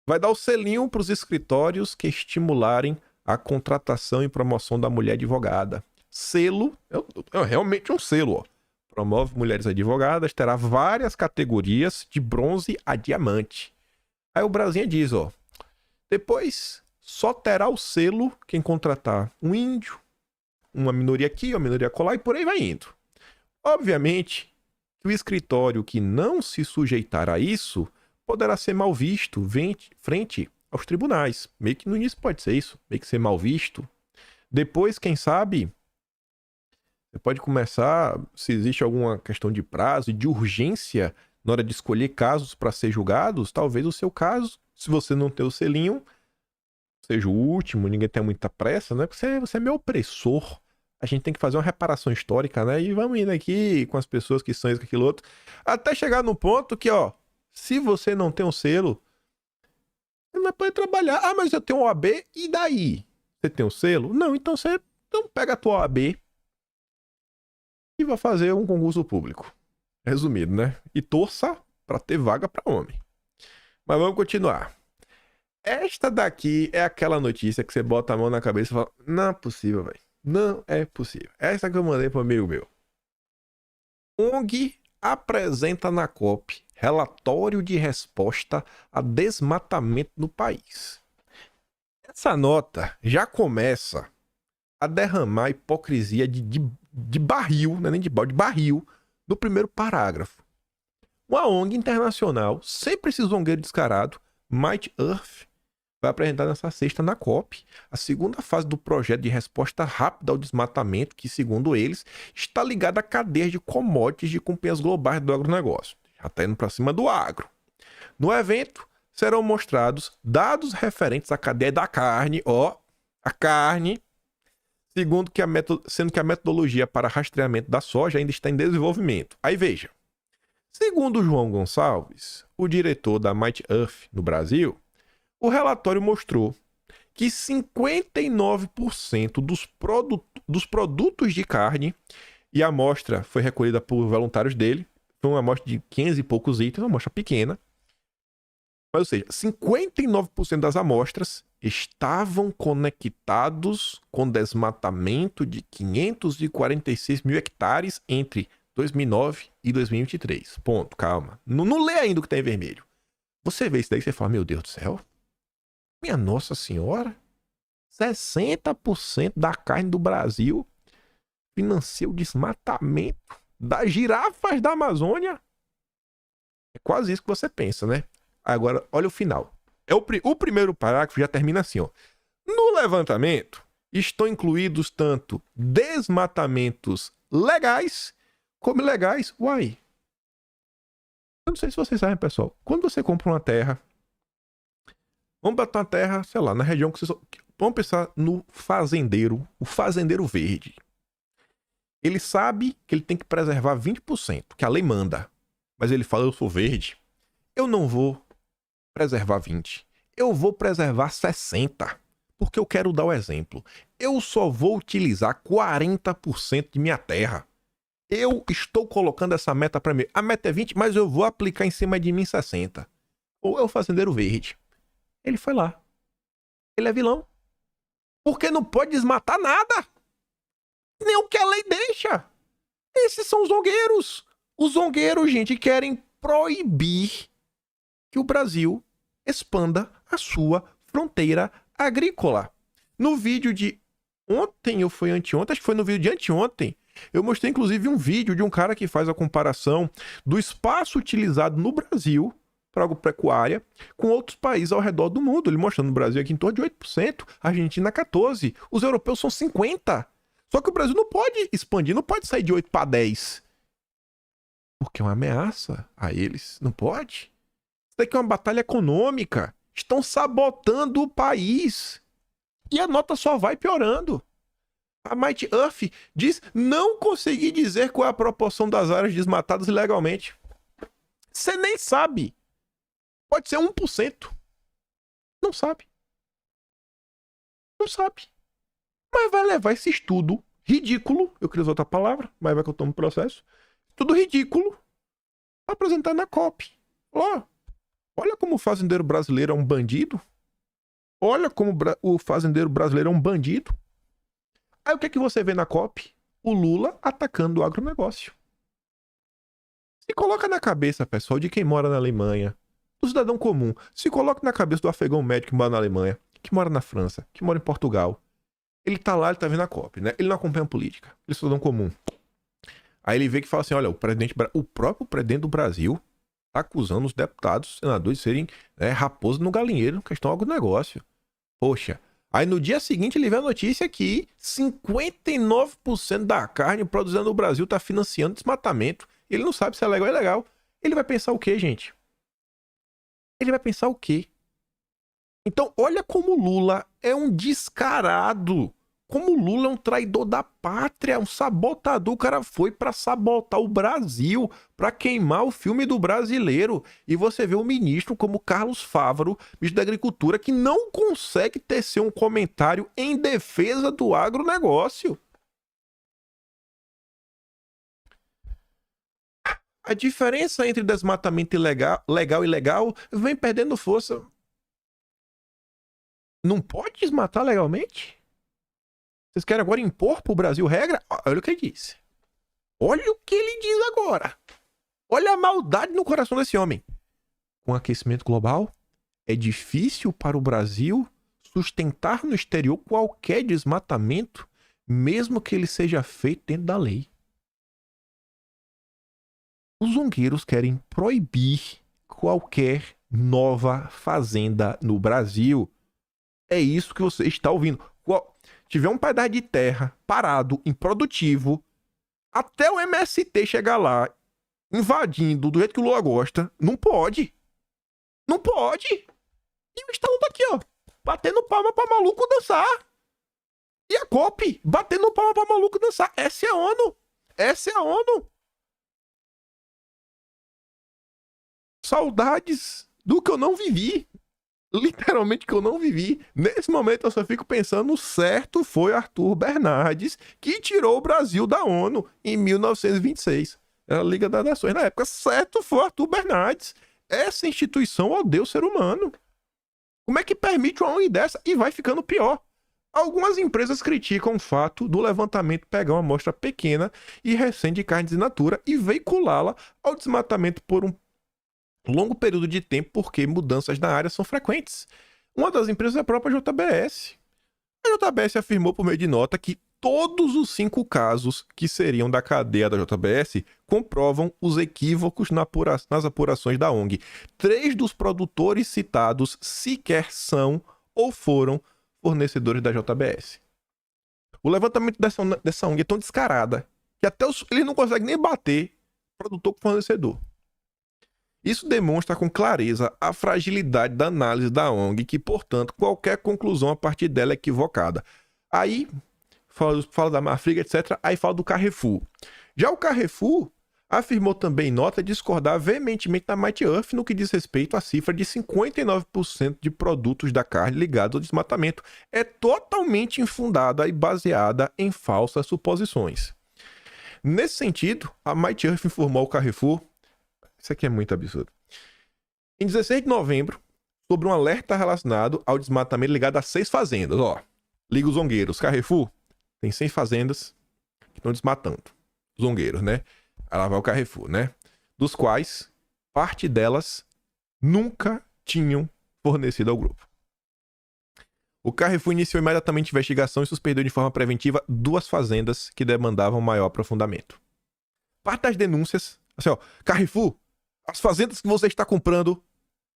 S1: Vai dar o selinho para os escritórios que estimularem a contratação e promoção da mulher advogada. Selo, é realmente um selo, ó. Promove mulheres advogadas, terá várias categorias de bronze a diamante. Aí o Brasinha diz, ó, depois só terá o selo quem contratar um índio, uma minoria aqui, uma minoria acolá e por aí vai indo. Obviamente que o escritório que não se sujeitar a isso poderá ser mal visto frente aos tribunais. Meio que no início pode ser isso, meio que ser mal visto. Depois, quem sabe... Você pode começar, se existe alguma questão de prazo e de urgência na hora de escolher casos para ser julgados, talvez o seu caso, se você não ter o selinho, seja o último, ninguém tem muita pressa, né? Porque você é meu opressor. A gente tem que fazer uma reparação histórica, né? E vamos indo aqui com as pessoas que são isso, aquilo, outro. Até chegar no ponto que, ó, se você não tem um selo, você não vai poder trabalhar. Ah, mas eu tenho um OAB, e daí? Você tem um selo? Não, então você não pega a tua OAB e vai fazer um concurso público. Resumido, né? E torça para ter vaga para homem. Mas vamos continuar. Esta daqui é aquela notícia que você bota a mão na cabeça e fala: não é possível, velho. Não é possível. Essa que eu mandei para um amigo meu. ONG apresenta na COP relatório de resposta a desmatamento no país. Essa nota já começa a derramar hipocrisia de barril, não é nem de balde, de barril, no primeiro parágrafo. Uma ONG internacional, sempre esse zongueiro descarado, Mighty Earth, vai apresentar nessa sexta na COP a segunda fase do projeto de resposta rápida ao desmatamento, que, segundo eles, está ligado a cadeias de commodities de companhias globais do agronegócio. Já está indo para cima do agro. No evento, serão mostrados dados referentes à cadeia da carne, a carne, sendo que a metodologia para rastreamento da soja ainda está em desenvolvimento. Aí veja, segundo João Gonçalves, o diretor da Mighty Earth no Brasil, o relatório mostrou que 59% dos produtos de carne, e a amostra foi recolhida por voluntários dele, foi uma amostra de 500 e poucos itens, uma amostra pequena, mas, ou seja, 59% das amostras estavam conectados com desmatamento de 546 mil hectares entre 2009 e 2023. Ponto, calma. Não lê ainda o que está em vermelho. Você vê isso daí e você fala, meu Deus do céu, minha Nossa Senhora, 60% da carne do Brasil financia o desmatamento das girafas da Amazônia. É quase isso que você pensa, né? Agora, olha o final. O primeiro parágrafo já termina assim, ó. No levantamento, estão incluídos tanto desmatamentos legais como ilegais. Uai. Eu não sei se vocês sabem, pessoal. Quando você compra uma terra, vamos botar uma terra, sei lá, na região que vocês... Vamos pensar no fazendeiro, o fazendeiro verde. Ele sabe que ele tem que preservar 20%, que a lei manda. Mas ele fala, eu sou verde, eu não vou preservar 20%. Eu vou preservar 60%, porque eu quero dar o exemplo. Eu só vou utilizar 40% de minha terra. Eu estou colocando essa meta para mim. A meta é 20%, mas eu vou aplicar em cima de mim 60%. Ou é o fazendeiro verde. Ele foi lá. Ele é vilão. Porque não pode desmatar nada. Nem o que a lei deixa. Esses são os zongueiros. Os zongueiros, gente, querem proibir que o Brasil expanda a sua fronteira agrícola. No vídeo de ontem, ou foi anteontem, acho que foi no vídeo de anteontem, eu mostrei inclusive um vídeo de um cara que faz a comparação do espaço utilizado no Brasil para agropecuária com outros países ao redor do mundo. Ele mostrando o Brasil aqui em torno de 8%, a Argentina 14%, os europeus são 50%. Só que o Brasil não pode expandir, não pode sair de 8 para 10. Porque é uma ameaça a eles. Não pode. Isso daqui é uma batalha econômica. Estão sabotando o país. E a nota só vai piorando. A Mighty Earth diz não conseguir dizer qual é a proporção das áreas desmatadas ilegalmente. Você nem sabe. Pode ser 1%. Não sabe. Não sabe. Mas vai levar esse estudo ridículo, eu queria usar outra palavra, mas vai que eu tomo processo, tudo ridículo, apresentar na COP. Olha como o fazendeiro brasileiro é um bandido. Olha como o fazendeiro brasileiro é um bandido. Aí o que é que você vê na COP? O Lula atacando o agronegócio. Se coloca na cabeça, pessoal, de quem mora na Alemanha, do cidadão comum. Se coloca na cabeça do afegão médio que mora na Alemanha, que mora na França, que mora em Portugal. Ele tá lá, ele tá vendo a COP, né? Ele não acompanha a política. Ele é cidadão comum. Aí ele vê que fala assim, olha, o próprio presidente do Brasil tá acusando os deputados, senadores de serem raposa no galinheiro no questão do agronegócio. Poxa. Aí no dia seguinte ele vê a notícia que 59% da carne produzida no Brasil tá financiando desmatamento. Ele não sabe se é legal ou ilegal. Ele vai pensar o quê, gente? Ele vai pensar o quê? Então, olha como Lula é um descarado. Como Lula é um traidor da pátria, um sabotador. O cara foi pra sabotar o Brasil, pra queimar o filme do brasileiro. E você vê um ministro como Carlos Fávaro, ministro da Agricultura, que não consegue tecer um comentário em defesa do agronegócio. A diferença entre desmatamento legal e ilegal vem perdendo força. Não pode desmatar legalmente? Vocês querem agora impor pro Brasil regra? Olha o que ele disse. Olha o que ele diz agora. Olha a maldade no coração desse homem. Com o aquecimento global, é difícil para o Brasil sustentar no exterior qualquer desmatamento, mesmo que ele seja feito dentro da lei. Os zongueiros querem proibir qualquer nova fazenda no Brasil. É isso que você está ouvindo. Tiver um pedaço de terra parado, improdutivo, até o MST chegar lá, invadindo do jeito que o Lula gosta, não pode. Não pode. E o Estado tá aqui, ó, batendo palma pra maluco dançar. E a COP, batendo palma pra maluco dançar. Essa é a ONU. Essa é a ONU. Saudades do que eu não vivi. Literalmente que eu não vivi. Nesse momento eu só fico pensando, certo foi Arthur Bernardes que tirou o Brasil da ONU em 1926. Era a Liga das Nações na época. Certo foi Arthur Bernardes. Essa instituição odeia o ser humano. Como é que permite uma ONU dessa? E vai ficando pior. Algumas empresas criticam o fato do levantamento pegar uma amostra pequena e recente de carne de natura e veiculá-la ao desmatamento por um longo período de tempo, porque mudanças na área são frequentes. Uma das empresas é a própria JBS. A JBS afirmou por meio de nota que todos os 5 casos que seriam da cadeia da JBS comprovam os equívocos nas apurações da ONG. 3 dos produtores citados sequer são ou foram fornecedores da JBS. O levantamento dessa ONG é tão descarada que até eles não conseguem nem bater produtor com fornecedor. Isso demonstra com clareza a fragilidade da análise da ONG, que, portanto, qualquer conclusão a partir dela é equivocada. Aí, fala da Marfrig, etc., aí fala do Carrefour. Já o Carrefour afirmou também em nota discordar veementemente da Mighty Earth no que diz respeito à cifra de 59% de produtos da carne ligados ao desmatamento. É totalmente infundada e baseada em falsas suposições. Nesse sentido, a Mighty Earth informou ao Carrefour. Isso aqui é muito absurdo. Em 16 de novembro, sobre um alerta relacionado ao desmatamento ligado a 6 fazendas. Liga os zongueiros. Carrefour tem 6 fazendas que estão desmatando. Zongueiros, né? Aí lá vai o Carrefour, né? Dos quais, parte delas nunca tinham fornecido ao grupo. O Carrefour iniciou imediatamente investigação e suspendeu de forma preventiva 2 fazendas que demandavam maior aprofundamento. Parte das denúncias, assim, ó, Carrefour, as fazendas que você está comprando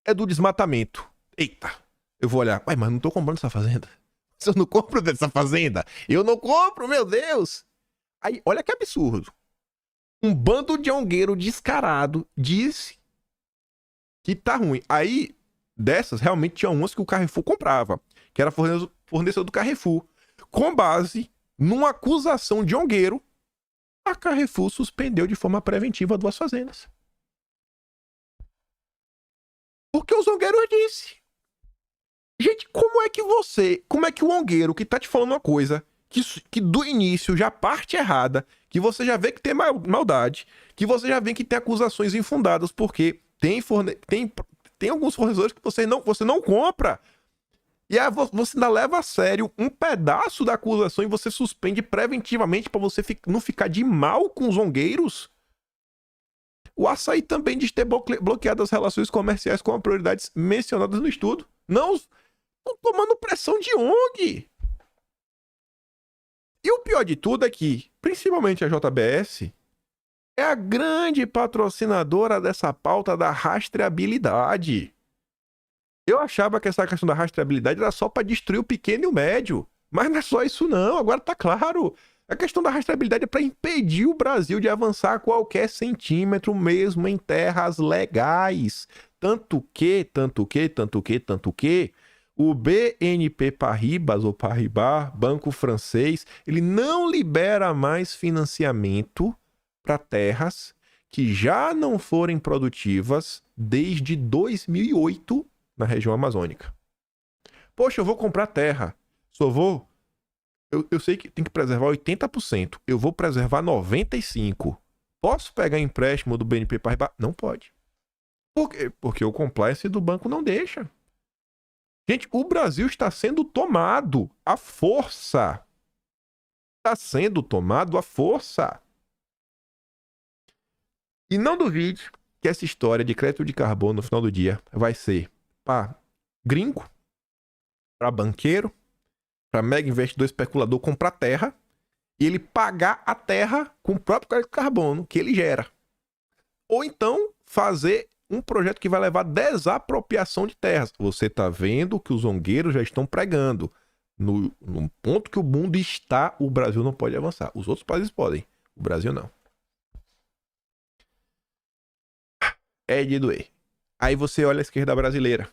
S1: é do desmatamento. Eita, eu vou olhar, mas não tô comprando essa fazenda. Eu não compro dessa fazenda. Eu não compro, meu Deus. Aí, olha que absurdo. Um bando de ongueiro descarado disse que tá ruim. Aí, dessas, realmente tinha umas que o Carrefour comprava, que era fornecedor do Carrefour. Com base numa acusação de ongueiro, a Carrefour suspendeu de forma preventiva 2 fazendas. Porque os ongueiros disse. Gente, como é que o ongueiro que tá te falando uma coisa que do início já parte errada, que você já vê que tem maldade, que você já vê que tem acusações infundadas, porque tem alguns fornecedores que você não compra. E aí você ainda leva a sério um pedaço da acusação e você suspende preventivamente para você não ficar de mal com os ongueiros. O Açaí também diz ter bloqueado as relações comerciais com as prioridades mencionadas no estudo. Não estão tomando pressão de ONG. E o pior de tudo é que, principalmente a JBS, é a grande patrocinadora dessa pauta da rastreabilidade. Eu achava que essa questão da rastreabilidade era só para destruir o pequeno e o médio. Mas não é só isso não, agora tá claro. A questão da rastreabilidade é para impedir o Brasil de avançar qualquer centímetro mesmo em terras legais. Tanto que o BNP Paribas, ou Paribas, banco francês, ele não libera mais financiamento para terras que já não forem produtivas desde 2008 na região amazônica. Poxa, eu vou comprar terra, eu sei que tem que preservar 80%, eu vou preservar 95%. Posso pegar empréstimo do BNP Paribas? Não pode. Por quê? Porque o compliance do banco não deixa. Gente, o Brasil está sendo tomado à força. Está sendo tomado à força. E não duvide que essa história de crédito de carbono no final do dia vai ser para gringo, para banqueiro, para mega investidor especulador comprar terra e ele pagar a terra com o próprio crédito de carbono que ele gera. Ou então fazer um projeto que vai levar desapropriação de terras. Você está vendo que os zongueiros já estão pregando. No ponto que o mundo está, o Brasil não pode avançar. Os outros países podem, o Brasil não. É de doer. Aí você olha a esquerda brasileira.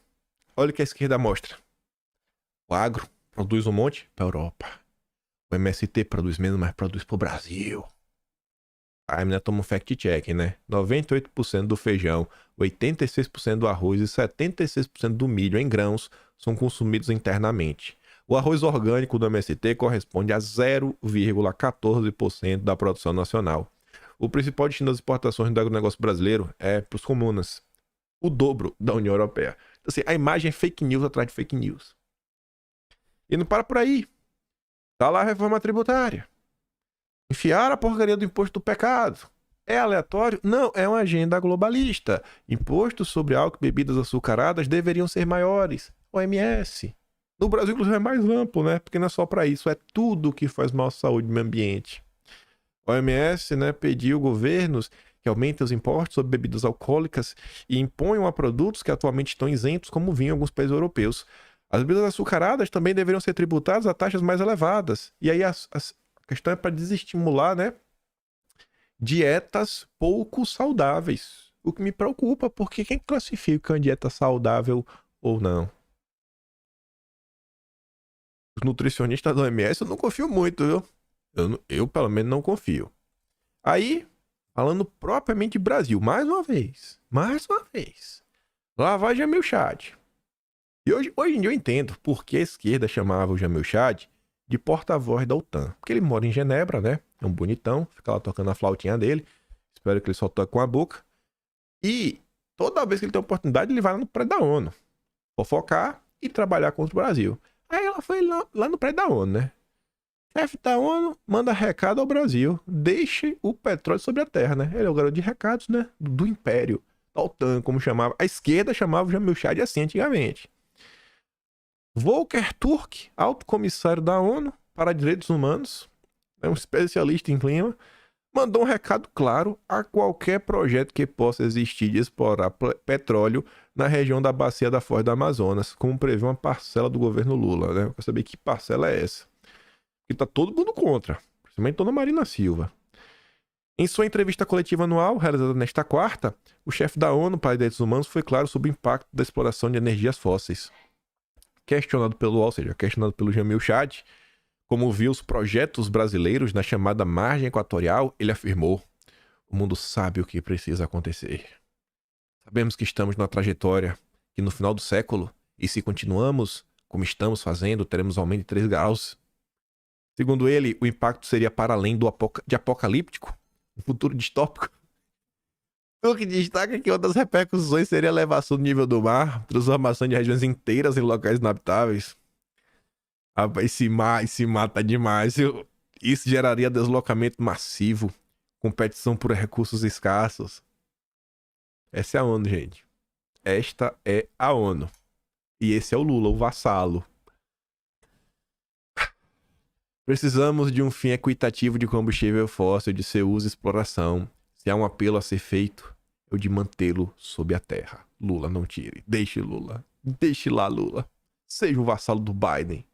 S1: Olha o que a esquerda mostra. O agro produz um monte para a Europa. O MST produz menos, mas produz para o Brasil. Aí a menina toma um fact-check, né? 98% do feijão, 86% do arroz e 76% do milho em grãos são consumidos internamente. O arroz orgânico do MST corresponde a 0,14% da produção nacional. O principal destino das exportações do agronegócio brasileiro é para os comunas. O dobro da União Europeia. Então, assim, a imagem é fake news atrás de fake news. E não para por aí. Tá lá a reforma tributária. Enfiaram a porcaria do imposto do pecado. É aleatório? Não, é uma agenda globalista. Impostos sobre álcool e bebidas açucaradas deveriam ser maiores. OMS. No Brasil, inclusive, é mais amplo, né? Porque não é só para isso, é tudo que faz mal à saúde e meio ambiente. OMS, né, pediu governos que aumentem os impostos sobre bebidas alcoólicas e imponham a produtos que atualmente estão isentos, como vinho em alguns países europeus. As bebidas açucaradas também deveriam ser tributadas a taxas mais elevadas. E aí a questão é para desestimular, né, dietas pouco saudáveis. O que me preocupa, porque quem classifica uma dieta saudável ou não? Os nutricionistas da OMS eu não confio muito, viu? Eu pelo menos não confio. Aí, falando propriamente de Brasil, mais uma vez. Lavagem Jamil Chad. E hoje em dia eu entendo por que a esquerda chamava o Jamil Chad de porta-voz da OTAN. Porque ele mora em Genebra, né? É um bonitão, fica lá tocando a flautinha dele. Espero que ele só toque com a boca. E toda vez que ele tem oportunidade, ele vai lá no prédio da ONU. Fofocar e trabalhar contra o Brasil. Aí ela foi lá no prédio da ONU, né? Chefe da ONU manda recado ao Brasil. Deixe o petróleo sobre a terra, né? Ele é o garoto de recados, né? Do Império. Da OTAN, como chamava. A esquerda chamava o Jamil Chad assim antigamente. Volker Turk, alto comissário da ONU para Direitos Humanos, é um especialista em clima, mandou um recado claro a qualquer projeto que possa existir de explorar petróleo na região da bacia da Foz do Amazonas, como prevê uma parcela do governo Lula, né? Eu quero saber que parcela é essa. Porque tá todo mundo contra, principalmente Dona Marina Silva. Em sua entrevista coletiva anual, realizada nesta quarta, o chefe da ONU para Direitos Humanos foi claro sobre o impacto da exploração de energias fósseis. Questionado pelo Jamil Chad, como viu os projetos brasileiros na chamada margem equatorial, ele afirmou: o mundo sabe o que precisa acontecer. Sabemos que estamos numa trajetória que no final do século, e se continuamos como estamos fazendo, teremos aumento de 3 graus. Segundo ele, o impacto seria para além de apocalíptico, um futuro distópico. O que destaca que uma das repercussões seria a elevação do nível do mar, transformação de regiões inteiras em locais inabitáveis. Rapaz, esse mar tá demais. Isso geraria deslocamento massivo, competição por recursos escassos. Essa é a ONU, gente. Esta é a ONU. E esse é o Lula, o vassalo. Precisamos de um fim equitativo de combustível fóssil, de seu uso e exploração. Se há um apelo a ser feito, é o de mantê-lo sob a terra. Lula, não tire. Deixe Lula. Deixe lá, Lula. Seja o vassalo do Biden.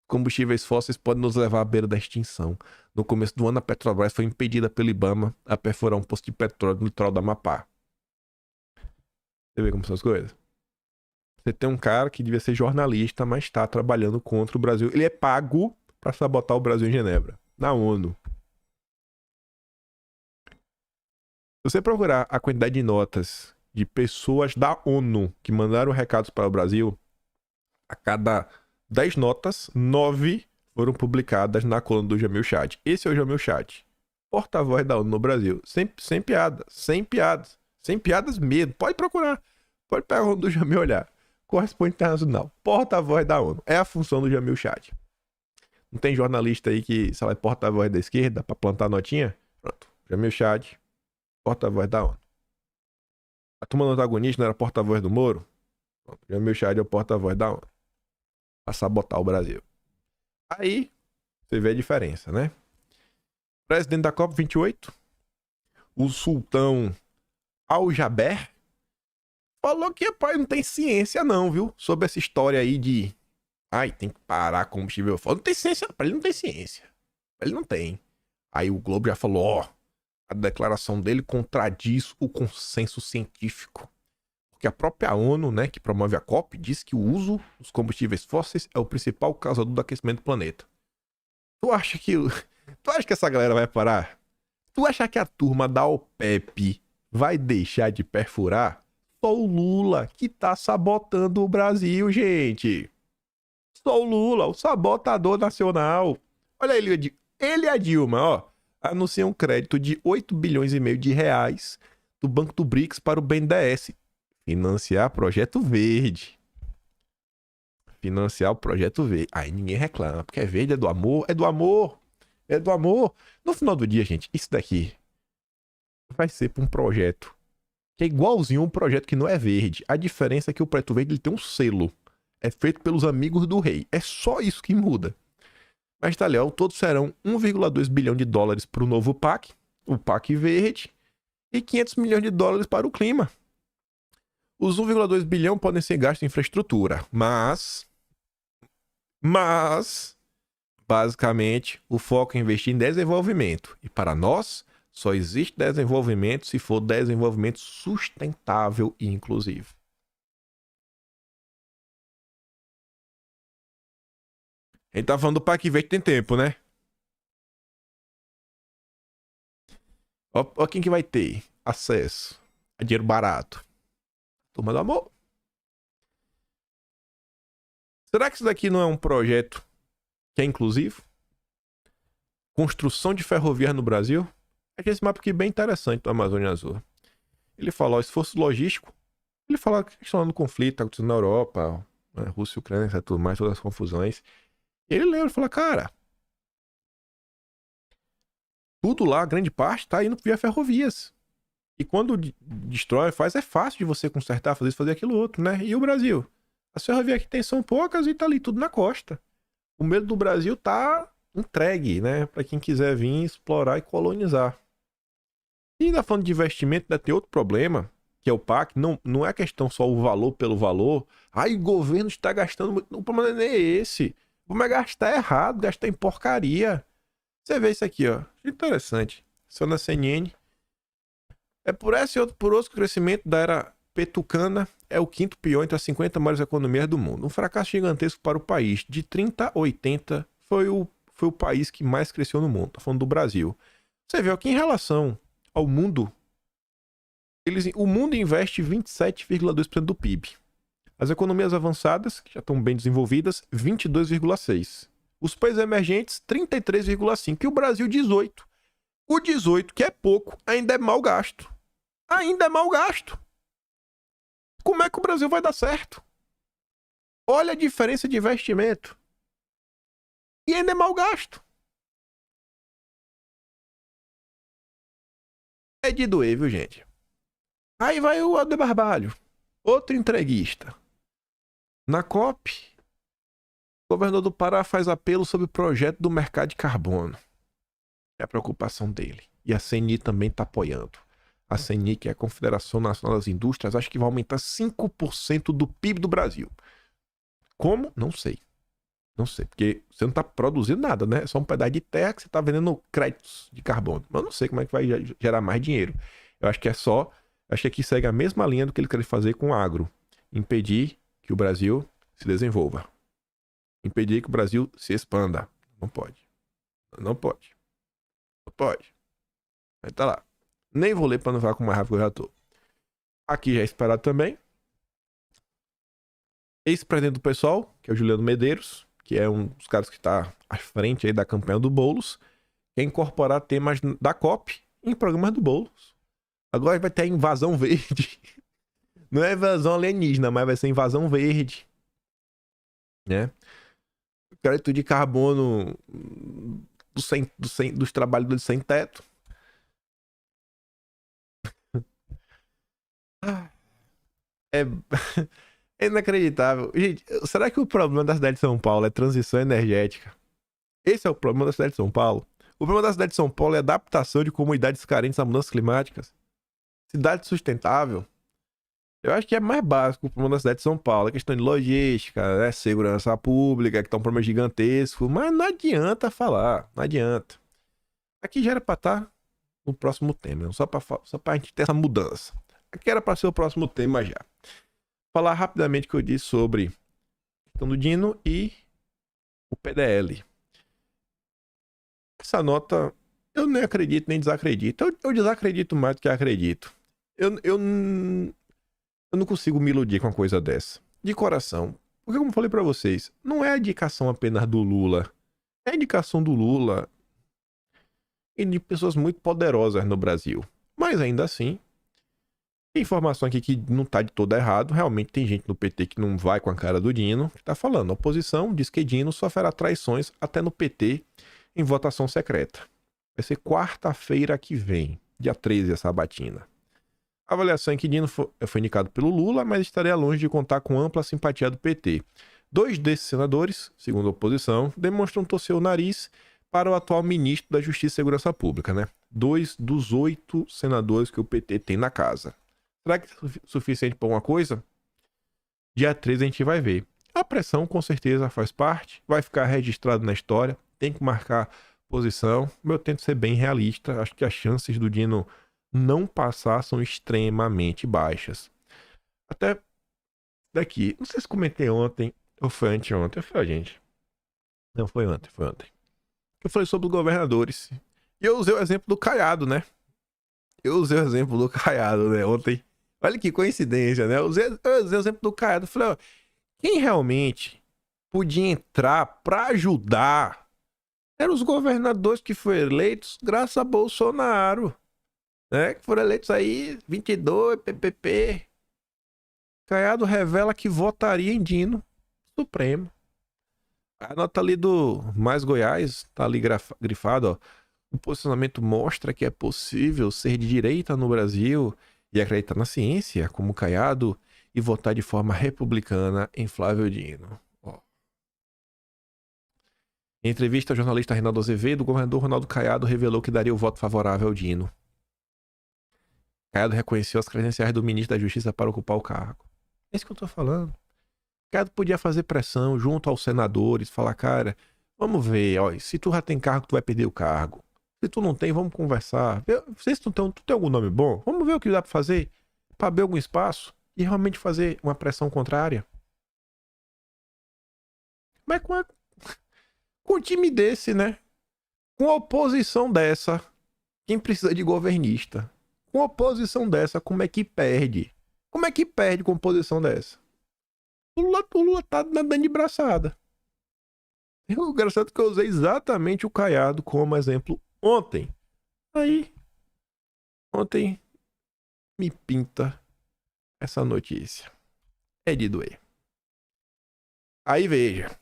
S1: Combustíveis fósseis podem nos levar à beira da extinção. No começo do ano, a Petrobras foi impedida pelo IBAMA a perfurar um poço de petróleo no litoral do Amapá. Você vê como são as coisas? Você tem um cara que devia ser jornalista, mas está trabalhando contra o Brasil. Ele é pago para sabotar o Brasil em Genebra, na ONU. Se você procurar a quantidade de notas de pessoas da ONU que mandaram recados para o Brasil, a cada 10 notas, 9 foram publicadas na coluna do Jamil Chad. Esse é o Jamil Chad, porta-voz da ONU no Brasil. Sem piadas, sem piadas. Sem piadas mesmo. Pode procurar. Pode pegar o do Jamil olhar. Correspondente internacional. Porta-voz da ONU. É a função do Jamil Chad. Não tem jornalista aí que, sei lá, é porta-voz da esquerda pra plantar notinha? Pronto. Jamil Chad, porta-voz da ONU. A turma do antagonista não era porta-voz do Moro? Pronto. Jamil Chad é o porta-voz da ONU. Pra sabotar o Brasil. Aí, você vê a diferença, né? Presidente da COP28, o sultão Al-Jaber, falou que, rapaz, não tem ciência não, viu? Sobre essa história aí de... Ai, tem que parar combustível fóssil. Não tem ciência, pra ele não tem ciência. Pra ele não tem. Aí o Globo já falou, ó, a declaração dele contradiz o consenso científico. Porque a própria ONU, né, que promove a COP, diz que o uso dos combustíveis fósseis é o principal causador do aquecimento do planeta. Tu acha que essa galera vai parar? Tu acha que a turma da OPEP vai deixar de perfurar? Só o Lula que tá sabotando o Brasil, gente. Só o Lula, o sabotador nacional. Olha ele e a Dilma, ó. Anunciam um crédito de 8 bilhões e meio de reais do Banco do BRICS para o BNDES. Financiar projeto verde. Financiar o projeto verde. Aí ninguém reclama, porque é verde, é do amor. É do amor. É do amor. No final do dia, gente, isso daqui vai ser para um projeto que é igualzinho a um projeto que não é verde. A diferença é que o projeto verde ele tem um selo. É feito pelos amigos do rei. É só isso que muda. Mas tá ali, ó, todos serão 1,2 bilhão de dólares para o novo PAC, o PAC verde, e 500 milhões de dólares para o clima. Os 1,2 bilhão podem ser gastos em infraestrutura, mas, basicamente, o foco é investir em desenvolvimento. E para nós, só existe desenvolvimento se for desenvolvimento sustentável e inclusivo. A gente tá falando do PAC verde tem tempo, né? Ó quem que vai ter acesso a dinheiro barato. Turma do amor. Será que isso daqui não é um projeto que é inclusivo? Construção de ferrovia no Brasil? Achei esse mapa aqui bem interessante do Amazônia Azul. Ele fala, ó, esforço logístico. Ele fala que a questão do conflito tá acontecendo na Europa, né, Rússia e Ucrânia, tudo mais, todas as confusões. Ele lembra, fala, cara, tudo lá, grande parte, tá indo via ferrovias. E quando destrói, faz, é fácil de você consertar, fazer isso, fazer aquilo outro, né? E o Brasil? As ferrovias que tem são poucas e tá ali tudo na costa. O medo do Brasil tá entregue, né? Para quem quiser vir explorar e colonizar. E ainda falando de investimento, ainda tem outro problema, que é o PAC. Não é questão só o valor pelo valor. Ai, o governo está gastando muito. O problema não é esse. Vamos gastar errado, gastar em porcaria. Você vê isso aqui, ó. Interessante. Só na CNN. É por esse e outro por outro que o crescimento da era petucana é o quinto pior entre as 50 maiores economias do mundo. Um fracasso gigantesco para o país. De 30 a 80 foi o país que mais cresceu no mundo. Tô falando do Brasil. Você vê aqui em relação ao mundo, o mundo investe 27,2% do PIB. As economias avançadas, que já estão bem desenvolvidas, 22,6%. Os países emergentes, 33,5%. E o Brasil, 18%. O 18%, que é pouco, ainda é mal gasto. Ainda é mal gasto. Como é que o Brasil vai dar certo? Olha a diferença de investimento. E ainda é mal gasto. É de doer, viu, gente? Aí vai o Aldo Barbalho, outro entreguista. Na COP, o governador do Pará faz apelo sobre o projeto do mercado de carbono. É a preocupação dele. E a CNI também está apoiando. A CNI, que é a Confederação Nacional das Indústrias, acha que vai aumentar 5% do PIB do Brasil. Como? Não sei. Não sei, porque você não está produzindo nada, né? É só um pedaço de terra que você está vendendo créditos de carbono. Mas eu não sei como é que vai gerar mais dinheiro. Eu acho que é só... Acho que aqui segue a mesma linha do que ele quer fazer com o agro. Impedir que o Brasil se desenvolva. Impedir que o Brasil se expanda. Não pode. Não pode. Não pode. Aí tá lá. Nem vou ler pra não falar com mais rápido que eu já tô. Aqui já é esperado também. Ex-presidente do PSOL, que é o Juliano Medeiros, que é um dos caras que tá à frente aí da campanha do Boulos, quer incorporar temas da COP em programas do Boulos. Agora vai ter a invasão verde. Não é invasão alienígena, mas vai ser invasão verde. Né? O crédito de carbono dos trabalhadores sem teto. É, é inacreditável. Gente, será que o problema da cidade de São Paulo é transição energética? Esse é o problema da cidade de São Paulo. O problema da cidade de São Paulo é adaptação de comunidades carentes a mudanças climáticas. Cidade sustentável. Eu acho que é mais básico o problema da cidade de São Paulo. A questão de logística, né? Segurança pública, que tá um problema gigantesco. Mas não adianta falar. Não adianta. Aqui já era pra estar no próximo tema. Só pra gente ter essa mudança. Aqui era pra ser o próximo tema já. Falar rapidamente o que eu disse sobre a questão do Dino e o PDL. Essa nota, eu nem acredito nem desacredito. Eu desacredito mais do que acredito. Eu não consigo me iludir com uma coisa dessa. De coração. Porque, como eu falei pra vocês, não é a indicação apenas do Lula. É a indicação do Lula e de pessoas muito poderosas no Brasil. Mas ainda assim, tem informação aqui que não tá de todo errado. Realmente tem gente no PT que não vai com a cara do Dino. Que tá falando, a oposição diz que Dino sofrerá traições até no PT em votação secreta. Vai ser quarta-feira que vem, dia 13, essa sabatina. A avaliação é que Dino foi indicado pelo Lula, mas estaria longe de contar com ampla simpatia do PT. 2 desses senadores, segundo a oposição, demonstram torcer o nariz para o atual ministro da Justiça e Segurança Pública, né? 2 dos 8 senadores que o PT tem na casa. Será que é suficiente para alguma coisa? Dia 13 a gente vai ver. A pressão com certeza faz parte, vai ficar registrado na história, tem que marcar posição. Eu tento ser bem realista, acho que as chances do Dino não passar são extremamente baixas. Até daqui, não sei se comentei ontem ou foi anteontem. Eu falei, gente. Não, foi ontem. Eu falei sobre os governadores. E eu usei o exemplo do Caiado, né? Ontem. Olha que coincidência, né? Eu usei o exemplo do Caiado. Eu falei, ó, quem realmente podia entrar pra ajudar eram os governadores que foram eleitos graças a Bolsonaro. Né? Que foram eleitos aí, 22, PPP. Caiado revela que votaria em Dino Supremo. A nota ali do Mais Goiás, tá ali grifado, ó. O posicionamento mostra que é possível ser de direita no Brasil e acreditar na ciência, como Caiado e votar de forma republicana em Flávio Dino. Ó. Em entrevista ao jornalista Reinaldo Azevedo, o governador Ronaldo Caiado revelou que daria o voto favorável ao Dino. Caiado reconheceu as credenciais do ministro da Justiça para ocupar o cargo. É isso que eu tô falando. Caiado podia fazer pressão junto aos senadores, falar, cara, vamos ver, ó, se tu já tem cargo, tu vai perder o cargo. Se tu não tem, vamos conversar. Se tu tem algum nome bom, vamos ver o que dá pra fazer pra abrir algum espaço e realmente fazer uma pressão contrária. Mas com um time desse, né? Com uma oposição dessa, quem precisa de governista? Com uma oposição dessa, como é que perde? Como é que perde com uma oposição dessa? O Lula tá nadando de braçada. O engraçado é que eu usei exatamente o Caiado como exemplo ontem. Aí, ontem me pinta essa notícia. É de doer. Aí veja.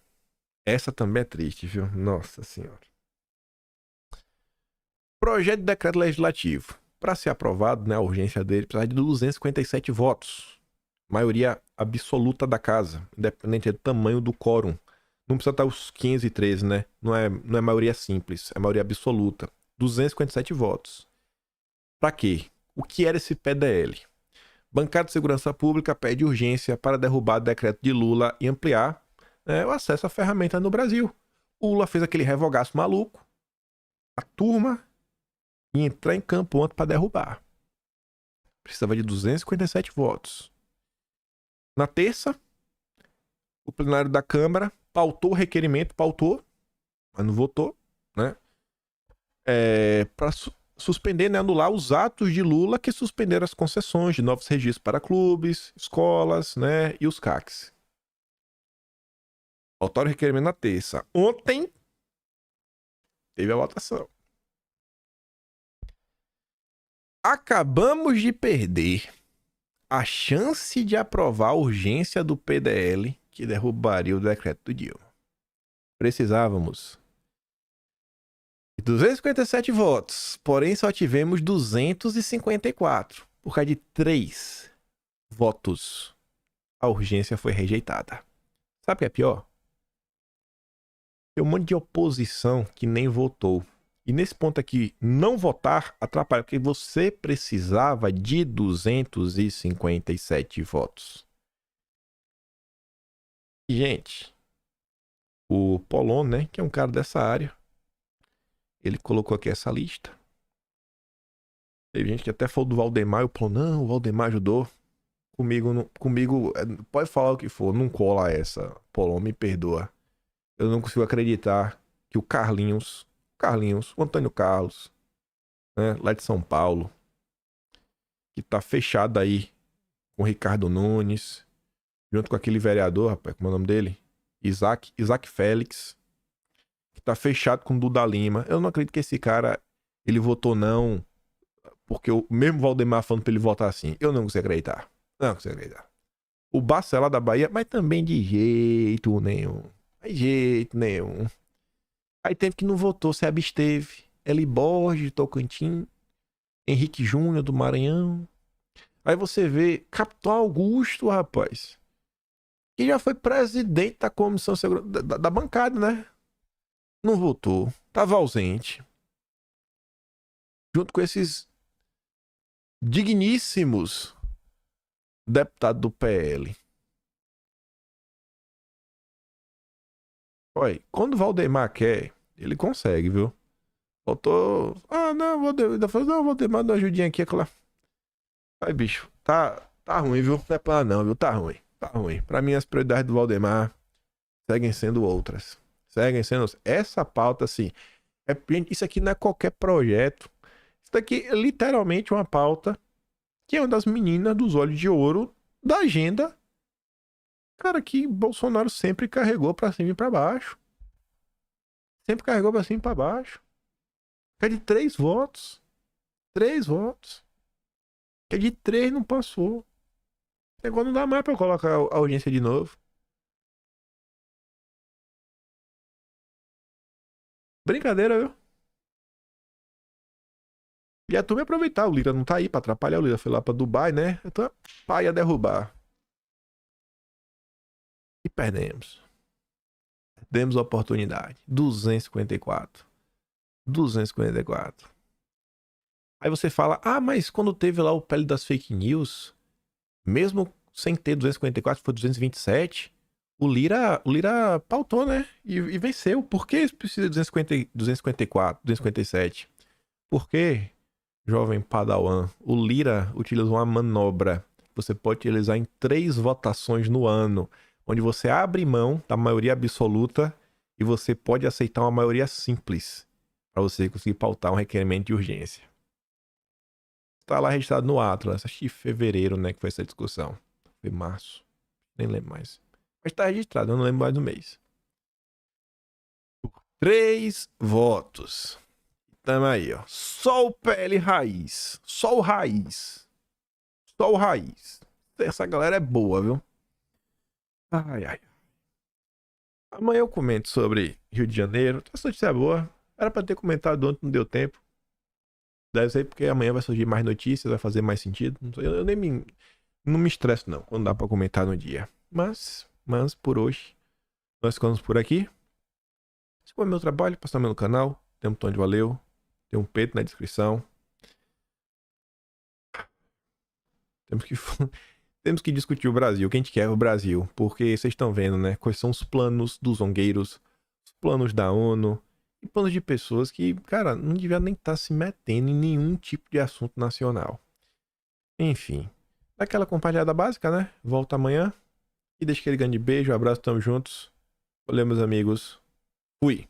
S1: Essa também é triste, viu? Nossa Senhora. Projeto de decreto legislativo. Para ser aprovado, né, a urgência dele precisa de 257 votos. Maioria absoluta da casa, independente do tamanho do quórum. Não precisa estar os 513, né? Não é maioria simples, é maioria absoluta. 257 votos. Para quê? O que era esse PDL? Bancada de Segurança Pública pede urgência para derrubar o decreto de Lula e ampliar, né, o acesso à ferramenta no Brasil. O Lula fez aquele revogaço maluco. A turma ia entrar em campo ontem para derrubar. Precisava de 257 votos. Na terça, o plenário da Câmara pautou o requerimento, mas não votou, né? Para suspender, né, anular os atos de Lula que suspenderam as concessões de novos registros para clubes, escolas, né, e os CACs. Pautaram o requerimento na terça. Ontem teve a votação. Acabamos de perder a chance de aprovar a urgência do PDL que derrubaria o decreto do Dilma. Precisávamos de 257 votos, porém só tivemos 254. Por causa de 3 votos, a urgência foi rejeitada. Sabe o que é pior? Tem um monte de oposição que nem votou. E nesse ponto aqui, não votar atrapalha, porque você precisava de 257 votos. E, gente, o Polon, né, que é um cara dessa área, ele colocou aqui essa lista. Teve gente que até falou do Valdemar, e o Polon, não, o Valdemar ajudou. Comigo, pode falar o que for, não cola essa. Polon, me perdoa. Eu não consigo acreditar que o Carlinhos, o Antônio Carlos, né, lá de São Paulo, que tá fechado aí com o Ricardo Nunes, junto com aquele vereador, rapaz, como é o nome dele? Isaac Félix, que tá fechado com o Duda Lima. Eu não acredito que esse cara, ele votou não, porque o mesmo Valdemar falando pra ele votar assim. Eu não consigo acreditar. Não consigo acreditar. O Barceló da Bahia, mas também de jeito nenhum. De jeito nenhum. Aí teve que não votou, se absteve. Eli Borges, de Tocantins. Henrique Júnior, do Maranhão. Aí você vê Capitão Augusto, rapaz. Que já foi presidente da comissão da bancada, né? Não votou. Tava ausente. Junto com esses digníssimos deputados do PL. Olha, quando o Valdemar quer, ele consegue, viu? Faltou. Ah, não, Valdemar dá uma ajudinha aqui, aquela. Ai, bicho, tá ruim, viu? Não é pra não, viu? Tá ruim. Pra mim, as prioridades do Valdemar seguem sendo outras. Essa pauta, assim. Isso aqui não é qualquer projeto. Isso daqui é literalmente uma pauta que é uma das meninas dos olhos de ouro da agenda. Cara, que Bolsonaro sempre carregou pra cima e pra baixo. Sempre carregou pra cima e pra baixo. É de 3 votos. 3 votos. É de 3 não passou. Agora não dá mais pra colocar a audiência de novo. Brincadeira, viu? E a turma ia aproveitar. O Lira não tá aí pra atrapalhar. O Lira foi lá pra Dubai, né? Então, pá, ia derrubar. perdemos. Perdemos a oportunidade. 254. 254. Aí você fala, mas quando teve lá o pele das fake news, mesmo sem ter 254, foi 227, o Lira pautou, né? E venceu. Por que precisa de 254, 257? Porque, jovem Padawan, o Lira utilizou uma manobra que você pode utilizar em 3 votações no ano, onde você abre mão da maioria absoluta e você pode aceitar uma maioria simples para você conseguir pautar um requerimento de urgência. Está lá registrado no Atlas, acho que fevereiro, né, que foi essa discussão. Foi março, nem lembro mais. Mas está registrado, eu não lembro mais do mês. 3 votos. Tamo aí, ó. Só o PL raiz. Só o raiz. Só o raiz. Essa galera é boa, viu? Ai, ai. Amanhã eu comento sobre Rio de Janeiro. Essa notícia é boa. Era pra ter comentado ontem, não deu tempo. Deve ser porque amanhã vai surgir mais notícias, vai fazer mais sentido. Eu nem não me estresso, não, quando dá pra comentar no dia. Mas por hoje, nós ficamos por aqui. Se for meu trabalho, passa no meu canal. Tem um botão de valeu. Tem um peito na descrição. Temos que discutir o Brasil. O que a gente quer é o Brasil. Porque vocês estão vendo, né? Quais são os planos dos zongueiros, os planos da ONU e planos de pessoas que, cara, não devia nem estar se metendo em nenhum tipo de assunto nacional. Enfim. Daquela compartilhada básica, né? Volta amanhã. E deixa aquele grande beijo, abraço, tamo juntos. Valeu, meus amigos. Fui.